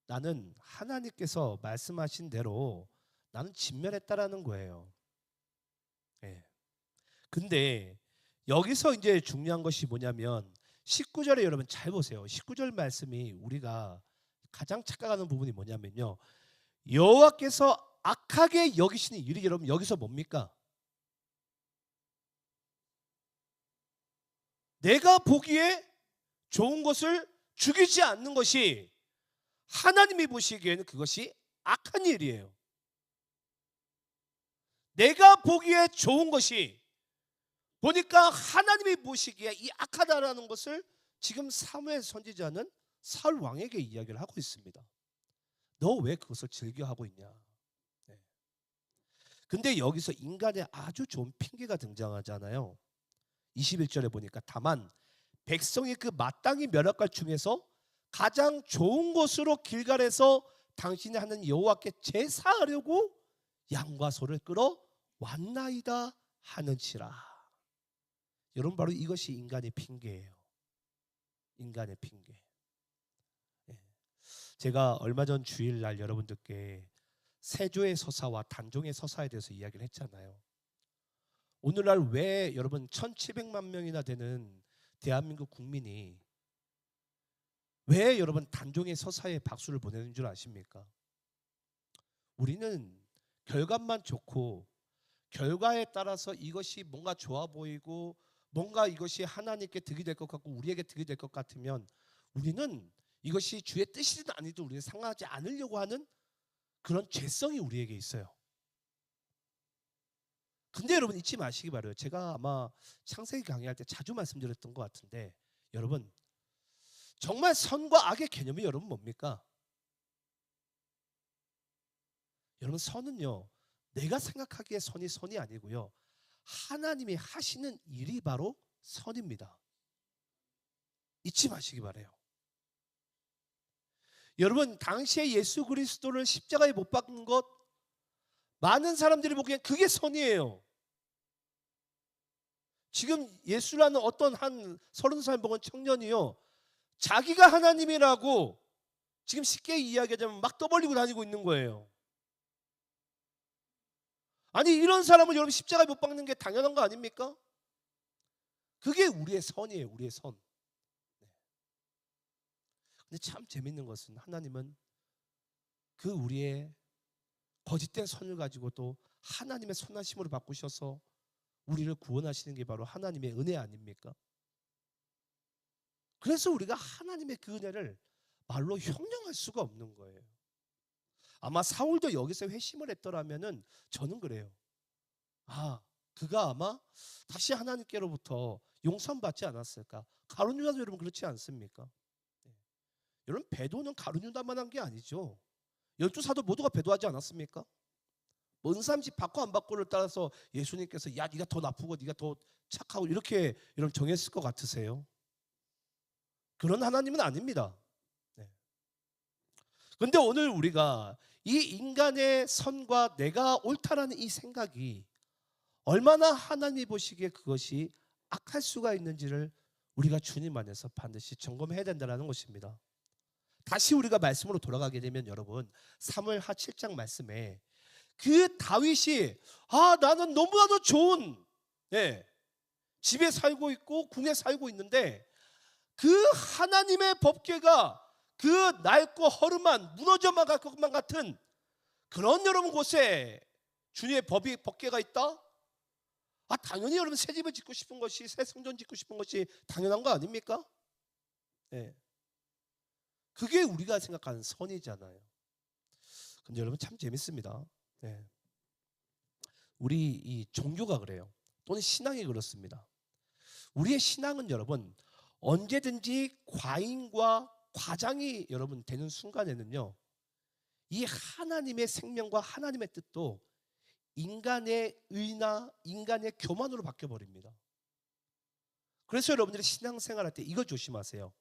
S4: 나는 하나님께서 말씀하신 대로 나는 진멸했다라는 거예요. 예. 근데 여기서 이제 중요한 것이 뭐냐면 19절에 여러분 잘 보세요. 19절 말씀이 우리가 가장 착각하는 부분이 뭐냐면요, 여호와께서 악하게 여기시는 일이 여러분 여기서 뭡니까? 내가 보기에 좋은 것을 죽이지 않는 것이 하나님이 보시기에는 그것이 악한 일이에요. 내가 보기에 좋은 것이 보니까 하나님이 보시기에 이 악하다라는 것을 지금 사무엘 선지자는 사울 왕에게 이야기를 하고 있습니다. 너 왜 그것을 즐겨하고 있냐? 네. 근데 여기서 인간의 아주 좋은 핑계가 등장하잖아요. 21절에 보니까 다만 백성이 그 마땅히 멸할 것 중에서 가장 좋은 것으로 길갈에서 당신이 하는 여호와께 제사하려고 양과 소를 끌어 왔나이다 하는지라. 여러분, 바로 이것이 인간의 핑계예요. 인간의 핑계. 제가 얼마 전 주일날 여러분들께 세조의 서사와 단종의 서사에 대해서 이야기를 했잖아요. 오늘날 왜 여러분 1700만 명이나 되는 대한민국 국민이 왜 여러분 단종의 서사에 박수를 보내는 줄 아십니까? 우리는 결과만 좋고 결과에 따라서 이것이 뭔가 좋아 보이고 뭔가 이것이 하나님께 득이 될 것 같고 우리에게 득이 될 것 같으면 우리는 이것이 주의 뜻이든 아니든 우리는 상하지 않으려고 하는 그런 죄성이 우리에게 있어요. 근데 여러분 잊지 마시기 바라요. 제가 아마 창세기 강의할 때 자주 말씀드렸던 것 같은데 여러분, 정말 선과 악의 개념이 여러분 뭡니까? 여러분, 선은요, 내가 생각하기에 선이 아니고요, 하나님이 하시는 일이 바로 선입니다. 잊지 마시기 바라요. 여러분, 당시에 예수 그리스도를 십자가에 못 박는 것 많은 사람들이 보기엔 그게 선이에요. 지금 예수라는 어떤 한 30살 먹은 청년이요, 자기가 하나님이라고 지금 쉽게 이야기하자면 막 떠벌리고 다니고 있는 거예요. 아니, 이런 사람을 여러분 십자가에 못 박는 게 당연한 거 아닙니까? 그게 우리의 선이에요. 우리의 선. 근데 참 재밌는 것은 하나님은 그 우리의 거짓된 선을 가지고 또 하나님의 선하심으로 바꾸셔서 우리를 구원하시는 게 바로 하나님의 은혜 아닙니까? 그래서 우리가 하나님의 그 은혜를 말로 형용할 수가 없는 거예요. 아마 사울도 여기서 회심을 했더라면은 저는 그래요. 그가 아마 다시 하나님께로부터 용서받지 않았을까? 가룟 유다도 여러분 그렇지 않습니까? 여러분, 배도는 가룟 유다만 한 게 아니죠. 12사도 모두가 배도하지 않았습니까? 먼 사람 집 받고 안 받고를 따라서 예수님께서 야, 네가 더 나쁘고 네가 더 착하고 이렇게 여러분 정했을 것 같으세요? 그런 하나님은 아닙니다. 그런데 오늘 우리가 이 인간의 선과 내가 옳다라는 이 생각이 얼마나 하나님이 보시기에 그것이 악할 수가 있는지를 우리가 주님 안에서 반드시 점검해야 된다는 것입니다. 다시 우리가 말씀으로 돌아가게 되면 여러분, 사무엘하 7장 말씀에 그 다윗이 나는 너무나도 좋은 집에 살고 있고 궁에 살고 있는데 그 하나님의 법궤가 그 낡고 허름한 무너져만 갈 것만 같은 그런 여러분 곳에 주님의 법궤가 있다? 당연히 여러분 새 집을 짓고 싶은 것이, 새 성전 짓고 싶은 것이 당연한 거 아닙니까? 네. 그게 우리가 생각하는 선이잖아요. 근데 여러분 참 재밌습니다. 네. 우리 이 종교가 그래요. 또는 신앙이 그렇습니다. 우리의 신앙은 여러분 언제든지 과잉과 과장이 여러분 되는 순간에는요, 이 하나님의 생명과 하나님의 뜻도 인간의 의나 인간의 교만으로 바뀌어버립니다. 그래서 여러분들이 신앙생활할 때 이거 조심하세요.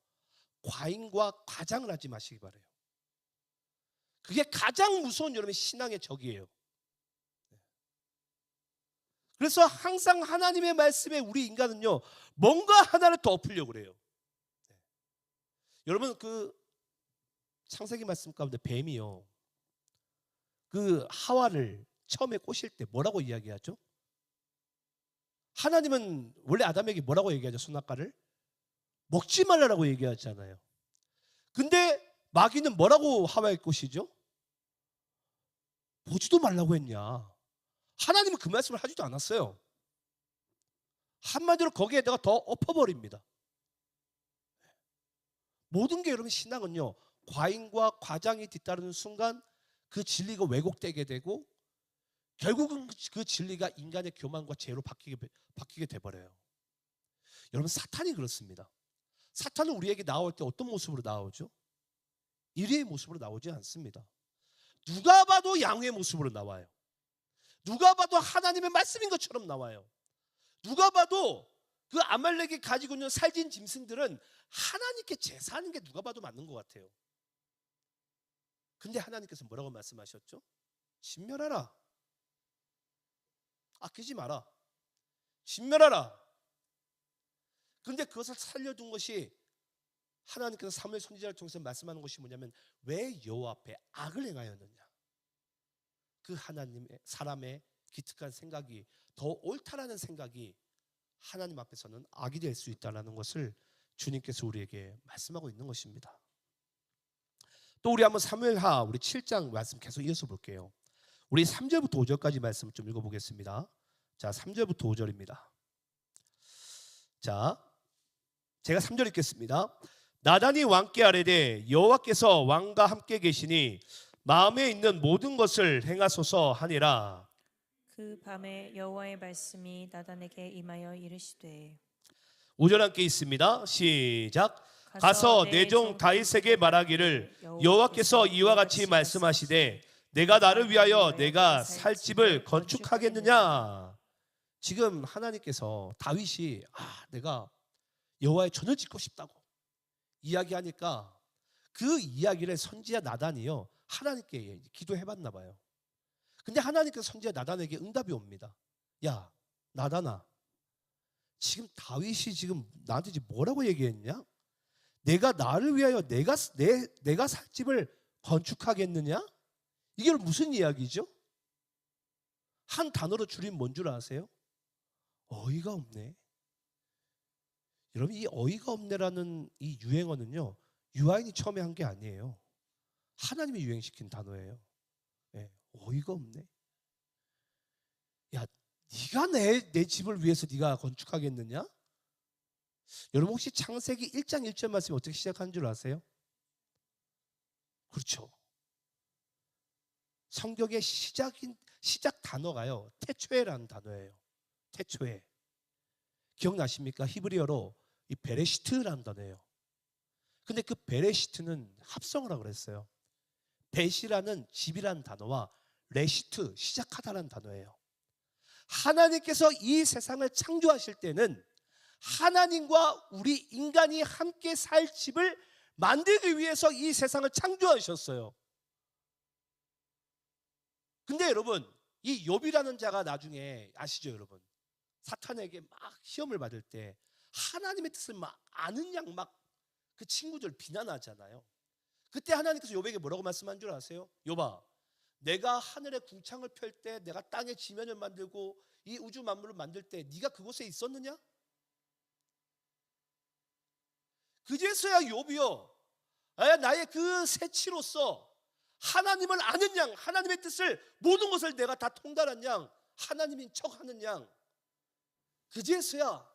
S4: 과잉과 과장을 하지 마시기 바라요. 그게 가장 무서운 여러분의 신앙의 적이에요. 그래서 항상 하나님의 말씀에 우리 인간은요, 뭔가 하나를 더 엎으려고 그래요. 여러분 그 창세기 말씀 가운데 뱀이요, 그 하와를 처음에 꼬실 때 뭐라고 이야기하죠? 하나님은 원래 아담에게 뭐라고 얘기하죠? 선악과를 먹지 말라라고 얘기하잖아요. 근데 마귀는 뭐라고 하와에 꼬시죠? 보지도 말라고 했냐? 하나님은 그 말씀을 하지도 않았어요. 한마디로 거기에다가 더 엎어버립니다. 모든 게 여러분 신앙은요, 과잉과 과장이 뒤따르는 순간 그 진리가 왜곡되게 되고 결국은 그 진리가 인간의 교만과 죄로 바뀌게 돼버려요. 여러분 사탄이 그렇습니다. 사탄은 우리에게 나올 때 어떤 모습으로 나오죠? 이리의 모습으로 나오지 않습니다. 누가 봐도 양의 모습으로 나와요. 누가 봐도 하나님의 말씀인 것처럼 나와요. 누가 봐도 그 아말렉이 가지고 있는 살진 짐승들은 하나님께 제사하는 게 누가 봐도 맞는 것 같아요. 근데 하나님께서 뭐라고 말씀하셨죠? 진멸하라. 아끼지 마라. 진멸하라. 근데 그것을 살려둔 것이 하나님께서 사무엘 선지자를 통해서 말씀하는 것이 뭐냐면, 왜 여호와 앞에 악을 행하였느냐. 그 하나님의 사람의 기특한 생각이 더 옳다라는 생각이 하나님 앞에서는 악이 될 수 있다는 것을 주님께서 우리에게 말씀하고 있는 것입니다. 또 우리 한번 사무엘하 우리 7장 말씀 계속 이어서 볼게요. 우리 3절부터 5절까지 말씀을 좀 읽어보겠습니다. 자, 3절부터 5절입니다. 자, 제가 3절 읽겠습니다. 나단이 왕께 아뢰되 여호와께서 왕과 함께 계시니 마음에 있는 모든 것을 행하소서 하니라.
S3: 그 밤에 여호와의 말씀이 나단에게 임하여 이르시되.
S4: 5절 함께 있습니다. 시작. 가서 내 종 다윗에게 말하기를 여호와께서 이와 같이 말씀하시되 내가 나를 위하여 내가 살 집을 건축하겠느냐. 지금 하나님께서 다윗이 내가 여호와의 전을 짓고 싶다고 이야기하니까 그 이야기를 선지자 나단이요 하나님께 기도해봤나 봐요. 근데 하나님께서 선지자 나단에게 응답이 옵니다. 야 나단아, 지금 다윗이 지금 나한테 지금 뭐라고 얘기했냐? 내가 나를 위하여 내가 살 집을 건축하겠느냐? 이게 무슨 이야기죠? 한 단어로 줄이면 뭔 줄 아세요? 어이가 없네. 여러분 이 어이가 없네라는 이 유행어는요 유아인이 처음에 한 게 아니에요. 하나님이 유행시킨 단어예요. 네, 어이가 없네. 야 네가 내 집을 위해서 네가 건축하겠느냐? 여러분 혹시 창세기 1장 1절 말씀이 어떻게 시작하는 줄 아세요? 그렇죠. 성경의 시작 단어가요 태초에라는 단어예요. 태초에. 기억나십니까? 히브리어로 이 베레시트라는 단어예요. 근데 그 베레시트는 합성을 하고 그랬어요. 벳이라는 집이라는 단어와 레시트 시작하다라는 단어예요. 하나님께서 이 세상을 창조하실 때는 하나님과 우리 인간이 함께 살 집을 만들기 위해서 이 세상을 창조하셨어요. 근데 여러분 이 욥이라는 자가 나중에 아시죠 여러분? 사탄에게 막 시험을 받을 때 하나님의 뜻을 막 아는 양 막 그 친구들 비난하잖아요. 그때 하나님께서 욥에게 뭐라고 말씀한 줄 아세요? 욥아, 내가 하늘에 궁창을 펼 때, 내가 땅에 지면을 만들고 이 우주 만물을 만들 때 네가 그곳에 있었느냐? 그제서야 욥이요 나의 그 새치로서 하나님을 아는 양, 하나님의 뜻을 모든 것을 내가 다 통달한 양, 하나님인 척하는 양, 그제서야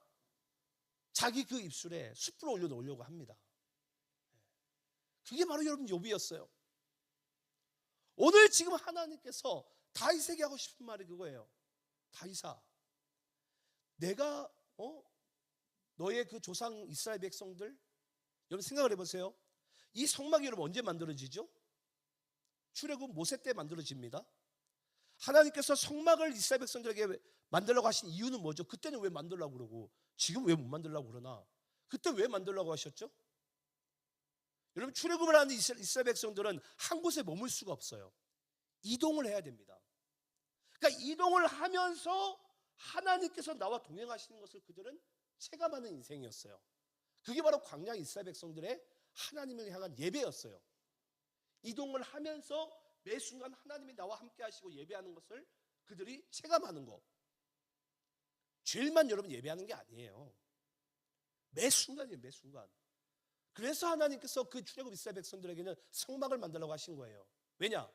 S4: 자기 그 입술에 숯불을 올려놓으려고 합니다. 그게 바로 여러분 욥이었어요. 오늘 지금 하나님께서 다윗에게 하고 싶은 말이 그거예요. 다윗아, 내가 너의 그 조상 이스라엘 백성들, 여러분 생각을 해보세요. 이 성막이 여러분 언제 만들어지죠? 출애굽 모세 때 만들어집니다. 하나님께서 성막을 이스라엘 백성들에게 만들라고 하신 이유는 뭐죠? 그때는 왜 만들라고 그러고 지금 왜 못 만들라고 그러나? 그때 왜 만들라고 하셨죠? 여러분 출애굽을 하는 이스라엘 백성들은 한 곳에 머물 수가 없어요. 이동을 해야 됩니다. 그러니까 이동을 하면서 하나님께서 나와 동행하시는 것을 그들은 체감하는 인생이었어요. 그게 바로 광야 이스라엘 백성들의 하나님을 향한 예배였어요. 이동을 하면서 매 순간 하나님이 나와 함께 하시고 예배하는 것을 그들이 체감하는 거. 주일만 여러분 예배하는 게 아니에요. 매 순간이에요, 매 순간. 그래서 하나님께서 그 출애굽 이스라엘 백성들에게는 성막을 만들라고 하신 거예요. 왜냐?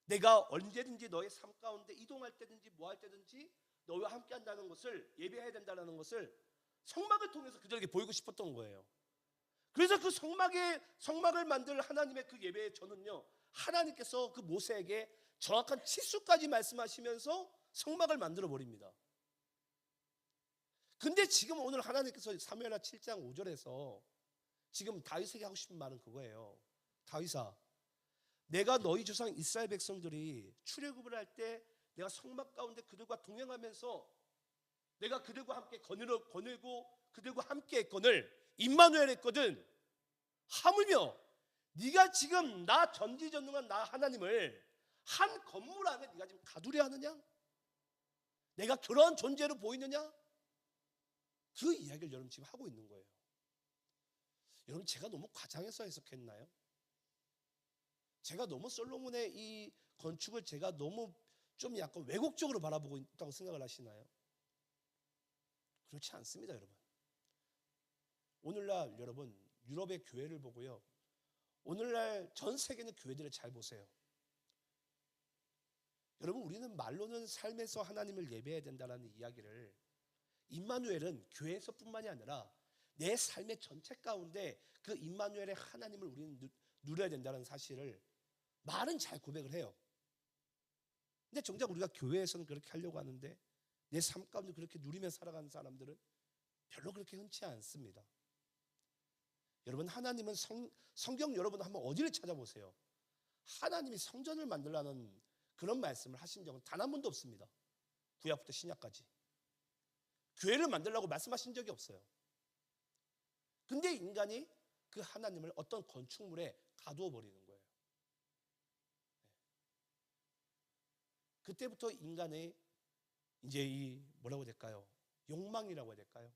S4: 내가 언제든지 너의 삶 가운데 이동할 때든지 뭐 할 때든지 너와 함께 한다는 것을 예배해야 된다는 것을 성막을 통해서 그들에게 보이고 싶었던 거예요. 그래서 그 성막을 만들 하나님의 그 예배에 저는요, 하나님께서 그 모세에게 정확한 치수까지 말씀하시면서 성막을 만들어 버립니다. 근데 지금 오늘 하나님께서 사무엘하 7장 5절에서 지금 다윗에게 하고 싶은 말은 그거예요. 다윗아, 내가 너희 조상 이스라엘 백성들이 출애굽을 할 때 내가 성막 가운데 그들과 동행하면서 내가 그들과 함께 거닐고 그들과 함께 했거늘 임마누엘 했거든. 하물며 네가 지금 나 전지전능한 나 하나님을 한 건물 안에 네가 지금 가두려 하느냐? 내가 그러한 존재로 보이느냐? 그 이야기를 여러분 지금 하고 있는 거예요. 여러분 제가 너무 과장해서 해석했나요? 제가 너무 솔로몬의 이 건축을 제가 너무 좀 약간 왜곡적으로 바라보고 있다고 생각을 하시나요? 그렇지 않습니다, 여러분. 오늘날 여러분 유럽의 교회를 보고요, 오늘날 전 세계 있는 교회들을 잘 보세요. 여러분 우리는 말로는 삶에서 하나님을 예배해야 된다는 이야기를, 임마누엘은 교회에서뿐만이 아니라 내 삶의 전체 가운데 그 임마누엘의 하나님을 우리는 누려야 된다는 사실을 말은 잘 고백을 해요. 근데 정작 우리가 교회에서는 그렇게 하려고 하는데 내 삶 가운데 그렇게 누리며 살아가는 사람들은 별로 그렇게 흔치 않습니다. 여러분 하나님은 성경 여러분 한번 어디를 찾아보세요. 하나님이 성전을 만들라는 그런 말씀을 하신 적은 단 한 번도 없습니다. 구약부터 신약까지 교회를 만들라고 말씀하신 적이 없어요. 근데 인간이 그 하나님을 어떤 건축물에 가두어 버리는 거예요. 그때부터 인간의 이제 이 뭐라고 해야 될까요? 욕망이라고 해야 될까요?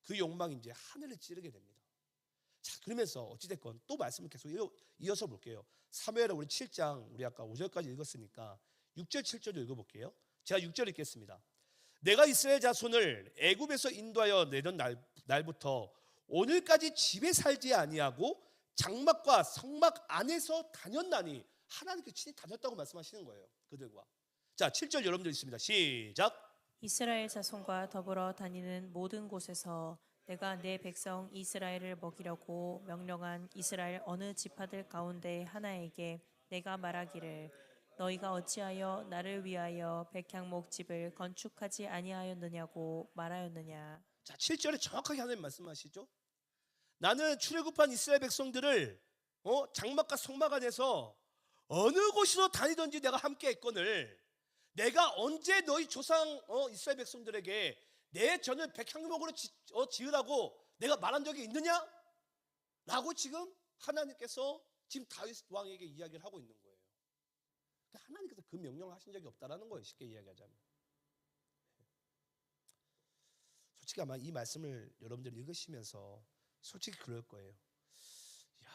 S4: 그 욕망이 이제 하늘을 찌르게 됩니다. 자, 그러면서 어찌됐건 또 말씀을 계속 이어서 볼게요. 사무엘하 우리 7장 우리 아까 5절까지 읽었으니까 6절 7절 읽어볼게요. 제가 6절 읽겠습니다. 내가 이스라엘 자손을 애굽에서 인도하여 내던 날부터 오늘까지 집에 살지 아니하고 장막과 성막 안에서 다녔나니, 하나님께 친히 다녔다고 말씀하시는 거예요. 그들과. 자, 7절 여러분들 있습니다. 시작.
S3: 이스라엘 자손과 더불어 다니는 모든 곳에서 내가 내 백성 이스라엘을 먹이려고 명령한 이스라엘 어느 지파들 가운데 하나에게 내가 말하기를 너희가 어찌하여 나를 위하여 백향목 집을 건축하지 아니하였느냐고 말하였느냐.
S4: 자, 7절에 정확하게 하나님 말씀하시죠. 나는 출애굽한 이스라엘 백성들을 장막과 성막 안에서 어느 곳으로 다니든지 내가 함께 했거늘 내가 언제 너희 조상 이스라엘 백성들에게 내 전을 백향목으로 지으라고 내가 말한 적이 있느냐? 라고 지금 하나님께서 지금 다윗 왕에게 이야기를 하고 있는 거예요. 그러니까 하나님께서 그 명령을 하신 적이 없다라는 거예요. 쉽게 이야기하자면. 솔직히 아마 이 말씀을 여러분들이 읽으시면서 솔직히 그럴 거예요. 이야,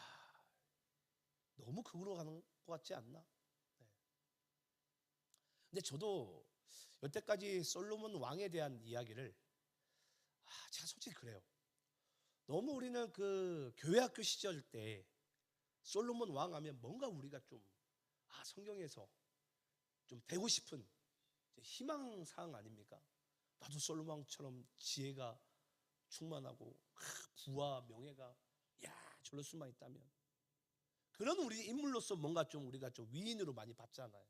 S4: 너무 극으로 가는 것 같지 않나? 네. 근데 저도 여태까지 솔로몬 왕에 대한 이야기를 제가 솔직히 그래요. 너무 우리는 그 교회 학교 시절 때 솔로몬 왕 하면 뭔가 우리가 좀 성경에서 좀 되고 싶은 희망사항 아닙니까? 나도 솔로몬 왕처럼 지혜가 충만하고 부와 명예가 저럴 수만 있다면. 그런 우리 인물로서 뭔가 좀 우리가 좀 위인으로 많이 봤잖아요.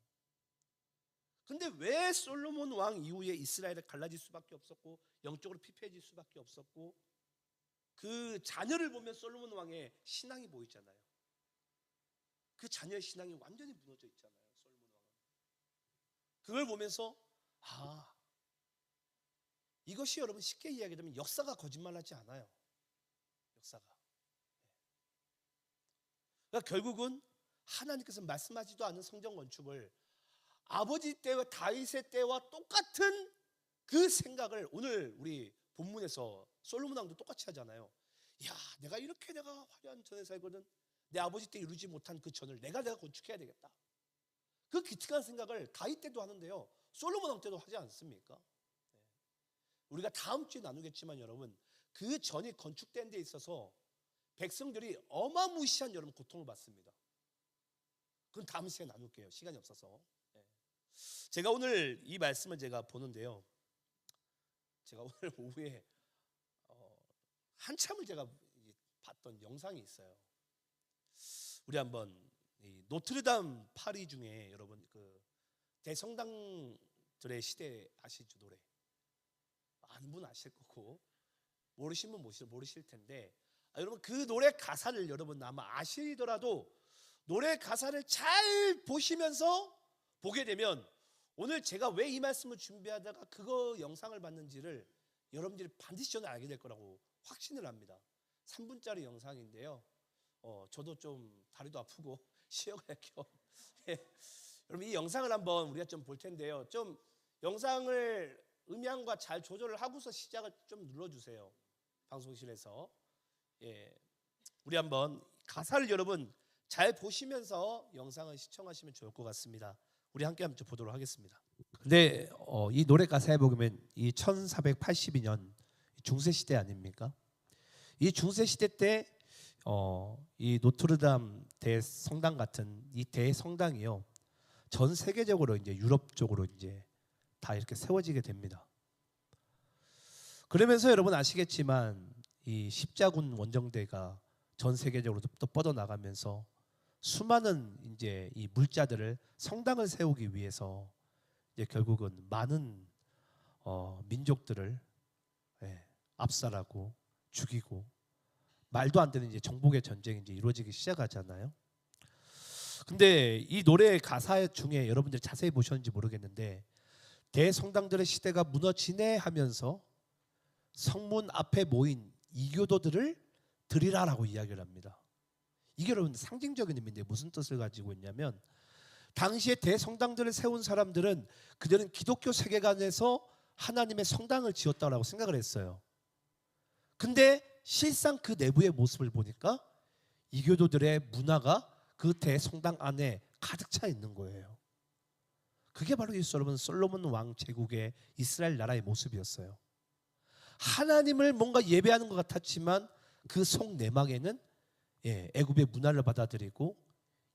S4: 근데 왜 솔로몬 왕 이후에 이스라엘이 갈라질 수밖에 없었고 영적으로 피폐해질 수밖에 없었고 그 자녀를 보면 솔로몬 왕의 신앙이 보이잖아요. 그 자녀의 신앙이 완전히 무너져 있잖아요. 솔로몬 왕은. 그걸 보면서 이것이 여러분 쉽게 이야기하면 역사가 거짓말하지 않아요. 역사가. 그러니까 결국은 하나님께서 말씀하지도 않은 성전 건축을 아버지 때와 다윗의 때와 똑같은 그 생각을 오늘 우리 본문에서 솔로몬 왕도 똑같이 하잖아요. 내가 이렇게 내가 화려한 전에 살거든. 내 아버지 때 이루지 못한 그 전을 내가 건축해야 되겠다. 그 기특한 생각을 다윗 때도 하는데요. 솔로몬 왕 때도 하지 않습니까? 우리가 다음 주에 나누겠지만 여러분 그 전이 건축된 데 있어서 백성들이 어마무시한 여러분 고통을 받습니다. 그건 다음 시간에 나눌게요. 시간이 없어서. 제가 오늘 이 말씀을 제가 보는데요. 제가 오늘 오후에 한참을 제가 봤던 영상이 있어요. 우리 한번 이 노트르담 파리 중에 여러분 그 대성당들의 시대 아시죠? 노래 아는 분 아실 거고 모르신 분 모르실 텐데 여러분 그 노래 가사를 여러분 아마 아시더라도 노래 가사를 잘 보시면서 보게 되면 오늘 제가 왜 이 말씀을 준비하다가 그거 영상을 봤는지를 여러분들이 반드시 저는 알게 될 거라고 확신을 합니다. 3분짜리 영상인데요. 저도 좀 다리도 아프고 쉬어갈 겸 여러분 이 영상을 한번 우리가 좀 볼 텐데요. 좀 영상을 음향과 잘 조절을 하고서 시작을 좀 눌러주세요. 방송실에서. 우리 한번 가사를 여러분 잘 보시면서 영상을 시청하시면 좋을 것 같습니다. 우리 함께 한번 보도록 하겠습니다. 근데 이 노래 가사에 보면 이 1482년 중세 시대 아닙니까? 이 중세 시대 때 이 노트르담 대성당 같은 이 대성당이요 전 세계적으로 이제 유럽 쪽으로 이제 다 이렇게 세워지게 됩니다. 그러면서 여러분 아시겠지만 이 십자군 원정대가 전 세계적으로 또 뻗어 나가면서 수많은 이제 이 물자들을 성당을 세우기 위해서 이제 결국은 많은 민족들을 압살하고 죽이고 말도 안 되는 이제 정복의 전쟁이 이제 이루어지기 시작하잖아요. 근데 이 노래 가사 중에 여러분들이 자세히 보셨는지 모르겠는데 대성당들의 시대가 무너지네 하면서 성문 앞에 모인 이교도들을 드리라라고 이야기를 합니다. 이게 여러분 상징적인 의미인데 무슨 뜻을 가지고 있냐면 당시에 대성당들을 세운 사람들은 그들은 기독교 세계관에서 하나님의 성당을 지었다라고 생각을 했어요. 근데 실상 그 내부의 모습을 보니까 이교도들의 문화가 그 대성당 안에 가득 차 있는 거예요. 그게 바로 여러분 솔로몬 왕 제국의 이스라엘 나라의 모습이었어요. 하나님을 뭔가 예배하는 것 같았지만 그 속 내막에는 애굽의 문화를 받아들이고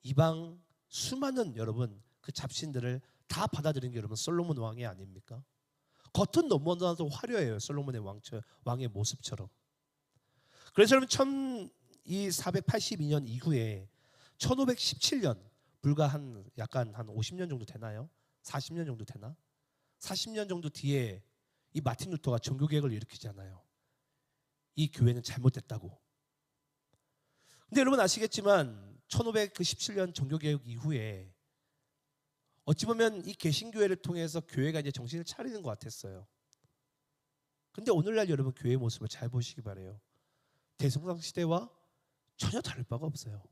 S4: 이방 수많은 여러분 그 잡신들을 다 받아들인 게 여러분 솔로몬 왕이 아닙니까? 겉은 너무나도 화려해요. 솔로몬의 왕의 모습처럼. 그래서 여러분 1482년 이후에 1517년 불과 약간 한 50년 정도 되나요? 40년 정도 되나? 40년 정도 뒤에 이 마틴 루터가 종교개혁을 일으키잖아요. 이 교회는 잘못됐다고. 근데 여러분 아시겠지만 1517년 종교개혁 이후에 어찌 보면 이 개신교회를 통해서 교회가 이제 정신을 차리는 것 같았어요. 근데 오늘날 여러분 교회의 모습을 잘 보시기 바래요. 대성당 시대와 전혀 다를 바가 없어요.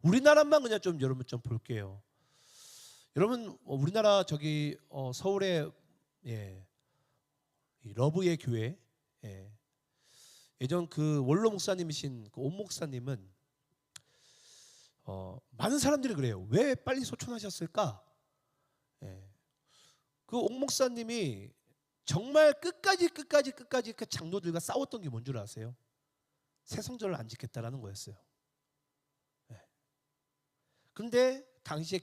S4: 우리나라만 그냥 좀 여러분 좀 볼게요. 여러분 우리나라 저기 서울에 이 러브의 교회 예전 그 원로 목사님이신 그 온 목사님은 많은 사람들이 그래요. 왜 빨리 소천하셨을까? 그 옥 목사님이 정말 끝까지 그 장로들과 싸웠던 게 뭔 줄 아세요? 새 성전을 안 짓겠다라는 거였어요. 근데 당시에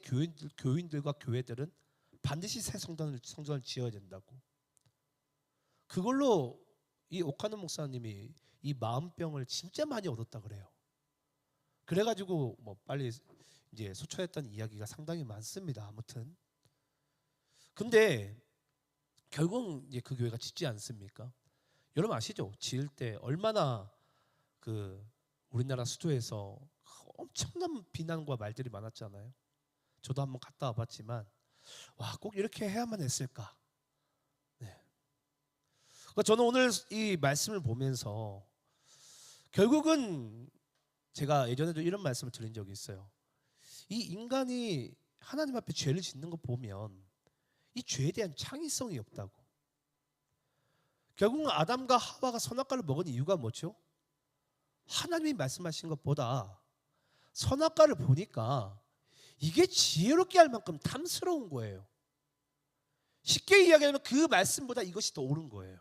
S4: 교인들과 교회들은 반드시 새 성전을 지어야 된다고. 그걸로 이 오카노 목사님이 이 마음병을 진짜 많이 얻었다 그래요. 그래가지고 뭐 빨리 이제 소처했던 이야기가 상당히 많습니다. 아무튼 근데 결국 이제 그 교회가 짓지 않습니까? 여러분 아시죠? 지을 때 얼마나 그 우리나라 수도에서 엄청난 비난과 말들이 많았잖아요. 저도 한번 갔다 와봤지만 와, 꼭 이렇게 해야만 했을까? 네. 그러니까 저는 오늘 이 말씀을 보면서 결국은 제가 예전에도 이런 말씀을 드린 적이 있어요. 이 인간이 하나님 앞에 죄를 짓는 거 보면 이 죄에 대한 창의성이 없다고. 결국은 아담과 하와가 선악과를 먹은 이유가 뭐죠? 하나님이 말씀하신 것보다 선악과를 보니까 이게 지혜롭게 할 만큼 탐스러운 거예요. 쉽게 이야기하면 그 말씀보다 이것이 더 옳은 거예요.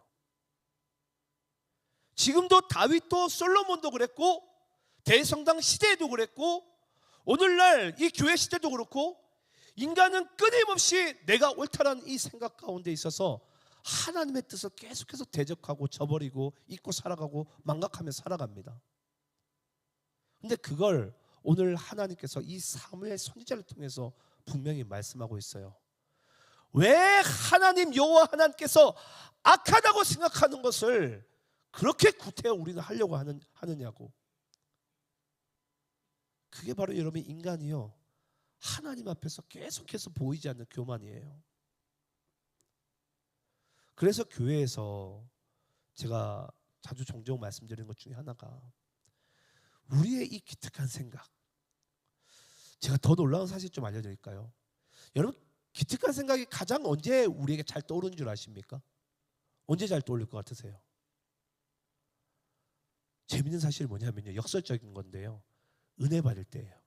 S4: 지금도 다윗도 솔로몬도 그랬고 대성당 시대에도 그랬고 오늘날 이 교회 시대도 그렇고 인간은 끊임없이 내가 옳다라는 이 생각 가운데 있어서 하나님의 뜻을 계속해서 대적하고 저버리고 잊고 살아가고 망각하며 살아갑니다. 근데 그걸 오늘 하나님께서 이 사무엘 선지자를 통해서 분명히 말씀하고 있어요. 왜 하나님 여호와 하나님께서 악하다고 생각하는 것을 그렇게 구태여 우리는 하려고 하느냐고. 그게 바로 여러분 인간이요 하나님 앞에서 계속해서 보이지 않는 교만이에요. 그래서 교회에서 제가 자주 종종 말씀드리는 것 중에 하나가 우리의 이 기특한 생각. 제가 더 놀라운 사실 좀 알려드릴까요? 여러분 기특한 생각이 가장 언제 우리에게 잘 떠오르는 줄 아십니까? 언제 잘 떠올릴 것 같으세요? 재밌는 사실이 뭐냐면요, 역설적인 건데요, 은혜 받을 때예요.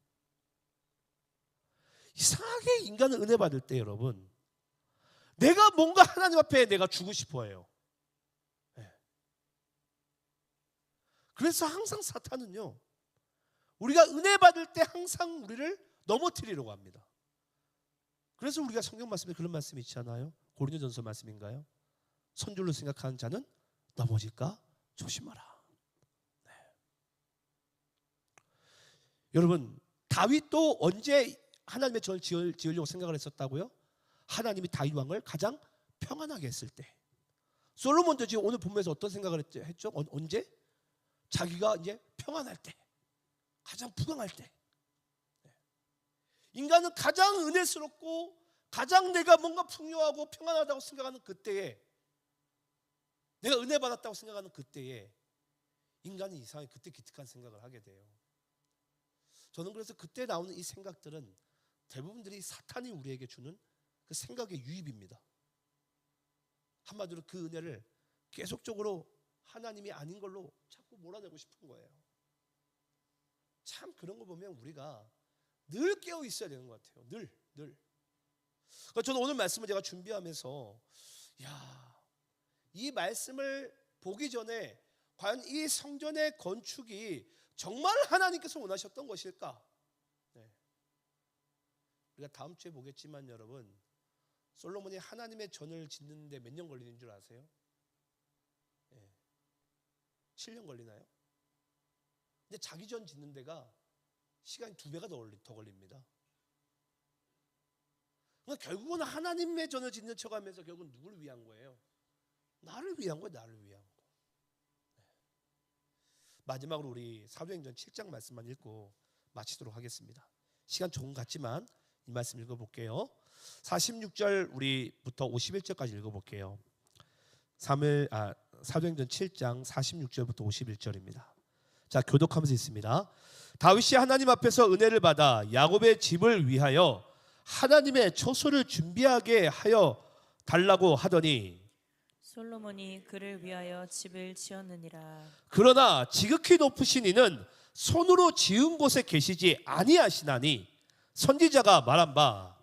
S4: 이상하게 인간은 은혜 받을 때 여러분 내가 뭔가 하나님 앞에 내가 주고 싶어해요. 네. 그래서 항상 사탄은요 우리가 은혜 받을 때 항상 우리를 넘어뜨리려고 합니다. 그래서 우리가 성경 말씀에 그런 말씀이 있잖아요. 고린도전서 말씀인가요? 선줄로 생각하는 자는 넘어질까 조심하라. 네. 여러분 다윗도 언제 하나님의 전을 지으려고 생각을 했었다고요? 하나님이 다윗 왕을 가장 평안하게 했을 때. 솔로몬도 지금 오늘 본문에서 어떤 생각을 했죠? 언제? 자기가 이제 평안할 때, 가장 부강할 때. 인간은 가장 은혜스럽고 가장 내가 뭔가 풍요하고 평안하다고 생각하는 그때에, 내가 은혜 받았다고 생각하는 그때에 인간이 이상하게 그때 기특한 생각을 하게 돼요. 저는 그래서 그때 나오는 이 생각들은 대부분들이 사탄이 우리에게 주는 그 생각의 유입입니다. 한마디로 그 은혜를 계속적으로 하나님이 아닌 걸로 자꾸 몰아내고 싶은 거예요. 참 그런 거 보면 우리가 늘 깨어 있어야 되는 것 같아요. 늘. 그러니까 저는 오늘 말씀을 제가 준비하면서 이 말씀을 보기 전에 과연 이 성전의 건축이 정말 하나님께서 원하셨던 것일까? 네. 우리가 다음 주에 보겠지만 여러분 솔로몬이 하나님의 전을 짓는데 몇 년 걸리는 줄 아세요? 네. 7년 걸리나요? 근데 자기 전 짓는 데가 시간이 2배가 더 걸립니다. 그러니까 결국은 하나님의 전을 짓는 척하면서 결국은 누구를 위한 거예요? 나를 위한 거예요. 나를 위한 거. 네. 마지막으로 우리 사도행전 7장 말씀만 읽고 마치도록 하겠습니다. 시간 조금 갔지만 이 말씀 읽어볼게요. 46절 우리부터 51절까지 읽어볼게요. 사도행전 7장 46절부터 51절입니다. 자, 교독하면서 있습니다. 다윗이 하나님 앞에서 은혜를 받아 야곱의 집을 위하여 하나님의 처소를 준비하게 하여 달라고 하더니
S3: 솔로몬이 그를 위하여 집을 지었느니라.
S4: 그러나 지극히 높으신 이는 손으로 지은 곳에 계시지 아니하시나니 선지자가 말한 바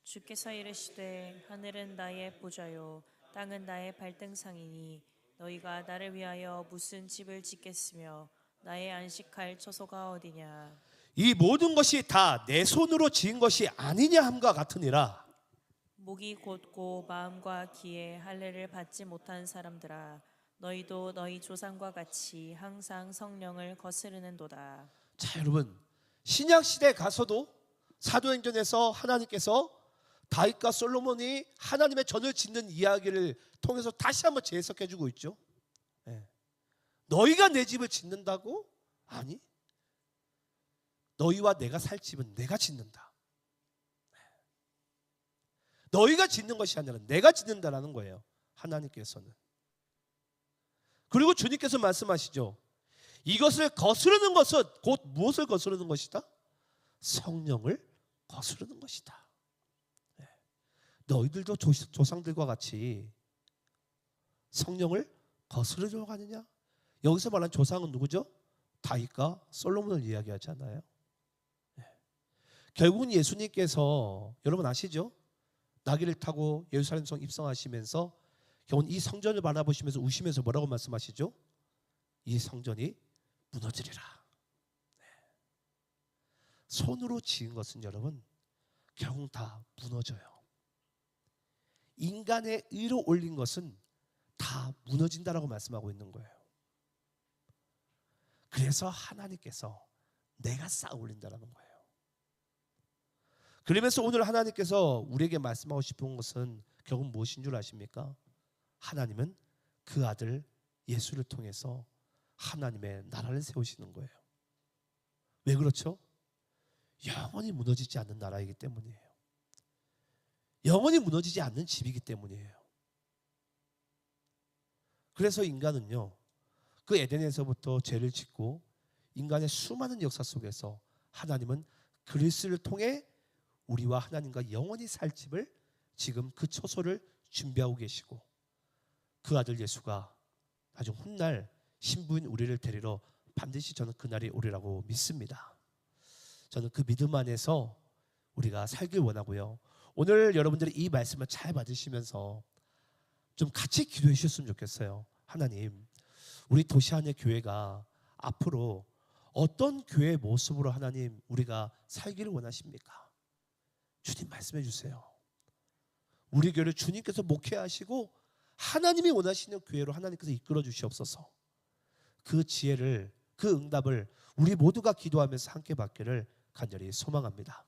S3: 주께서 이르시되 하늘은 나의 보좌요 땅은 나의 발등상이니 너희가 나를 위하여 무슨 집을 짓겠으며 나의 안식할 처소가 어디냐.
S4: 이 모든 것이 다 내 손으로 지은 것이 아니냐 함과 같으니라.
S3: 목이 곧고 마음과 귀에 할례를 받지 못한 사람들아, 너희도 너희 조상과 같이 항상 성령을 거스르는도다.
S4: 자, 여러분, 신약 시대 가서도 사도행전에서 하나님께서 다윗과 솔로몬이 하나님의 전을 짓는 이야기를 통해서 다시 한번 재해석해 주고 있죠. 예. 너희가 내 집을 짓는다고? 아니, 너희와 내가 살 집은 내가 짓는다. 너희가 짓는 것이 아니라 내가 짓는다라는 거예요, 하나님께서는. 그리고 주님께서 말씀하시죠. 이것을 거스르는 것은 곧 무엇을 거스르는 것이다? 성령을 거스르는 것이다. 너희들도 조상들과 같이 성령을 거스르려고 하느냐? 여기서 말하는 조상은 누구죠? 다윗과 솔로몬을 이야기하지 않아요? 결국은 예수님께서, 여러분 아시죠? 나귀를 타고 예루살렘 성 입성하시면서 결국은 이 성전을 바라보시면서 우시면서 뭐라고 말씀하시죠? 이 성전이 무너지리라. 손으로 지은 것은 여러분 결국 다 무너져요. 인간의 의로 올린 것은 다 무너진다라고 말씀하고 있는 거예요. 그래서 하나님께서 내가 쌓아 올린다라는 거예요. 그러면서 오늘 하나님께서 우리에게 말씀하고 싶은 것은 결국 무엇인 줄 아십니까? 하나님은 그 아들 예수를 통해서 하나님의 나라를 세우시는 거예요. 왜 그렇죠? 영원히 무너지지 않는 나라이기 때문이에요. 영원히 무너지지 않는 집이기 때문이에요. 그래서 인간은요, 그 에덴에서부터 죄를 짓고 인간의 수많은 역사 속에서 하나님은 그리스도를 통해 우리와 하나님과 영원히 살 집을 지금 그 초소를 준비하고 계시고, 그 아들 예수가 아주 훗날 신부인 우리를 데리러 반드시 저는 그날이 오리라고 믿습니다. 저는 그 믿음 안에서 우리가 살길 원하고요. 오늘 여러분들이 이 말씀을 잘 받으시면서 좀 같이 기도해 주셨으면 좋겠어요. 하나님, 우리 도시안의 교회가 앞으로 어떤 교회의 모습으로 하나님 우리가 살기를 원하십니까? 주님 말씀해 주세요. 우리 교회를 주님께서 목회하시고 하나님이 원하시는 교회로 하나님께서 이끌어 주시옵소서. 그 지혜를, 그 응답을 우리 모두가 기도하면서 함께 받기를 간절히 소망합니다.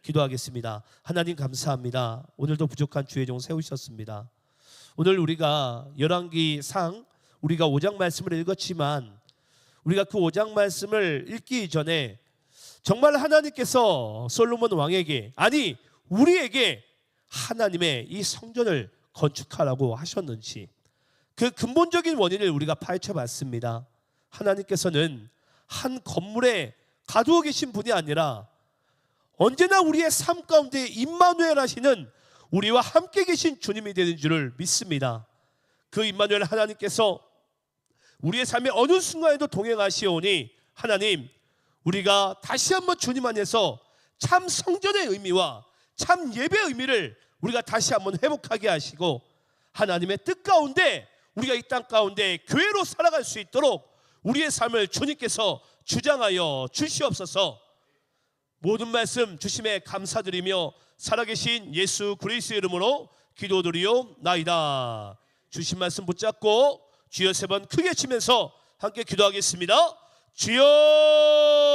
S4: 기도하겠습니다. 하나님 감사합니다. 오늘도 부족한 주의 종 세우셨습니다. 오늘 우리가 열왕기상 우리가 5장 말씀을 읽었지만 우리가 그 5장 말씀을 읽기 이전에 정말 하나님께서 솔로몬 왕에게, 아니 우리에게 하나님의 이 성전을 건축하라고 하셨는지 그 근본적인 원인을 우리가 파헤쳐 봤습니다. 하나님께서는 한 건물에 가두어 계신 분이 아니라 언제나 우리의 삶 가운데 임마누엘 하시는 우리와 함께 계신 주님이 되는 줄을 믿습니다. 그 임마누엘 하나님께서 우리의 삶의 어느 순간에도 동행하시오니 하나님, 우리가 다시 한번 주님 안에서 참 성전의 의미와 참 예배의 의미를 우리가 다시 한번 회복하게 하시고 하나님의 뜻 가운데 우리가 이 땅 가운데 교회로 살아갈 수 있도록 우리의 삶을 주님께서 주장하여 주시옵소서. 모든 말씀 주심에 감사드리며 살아계신 예수 그리스도의 이름으로 기도드리옵나이다. 주신 말씀 붙잡고 주여 3번 크게 치면서 함께 기도하겠습니다. 주여.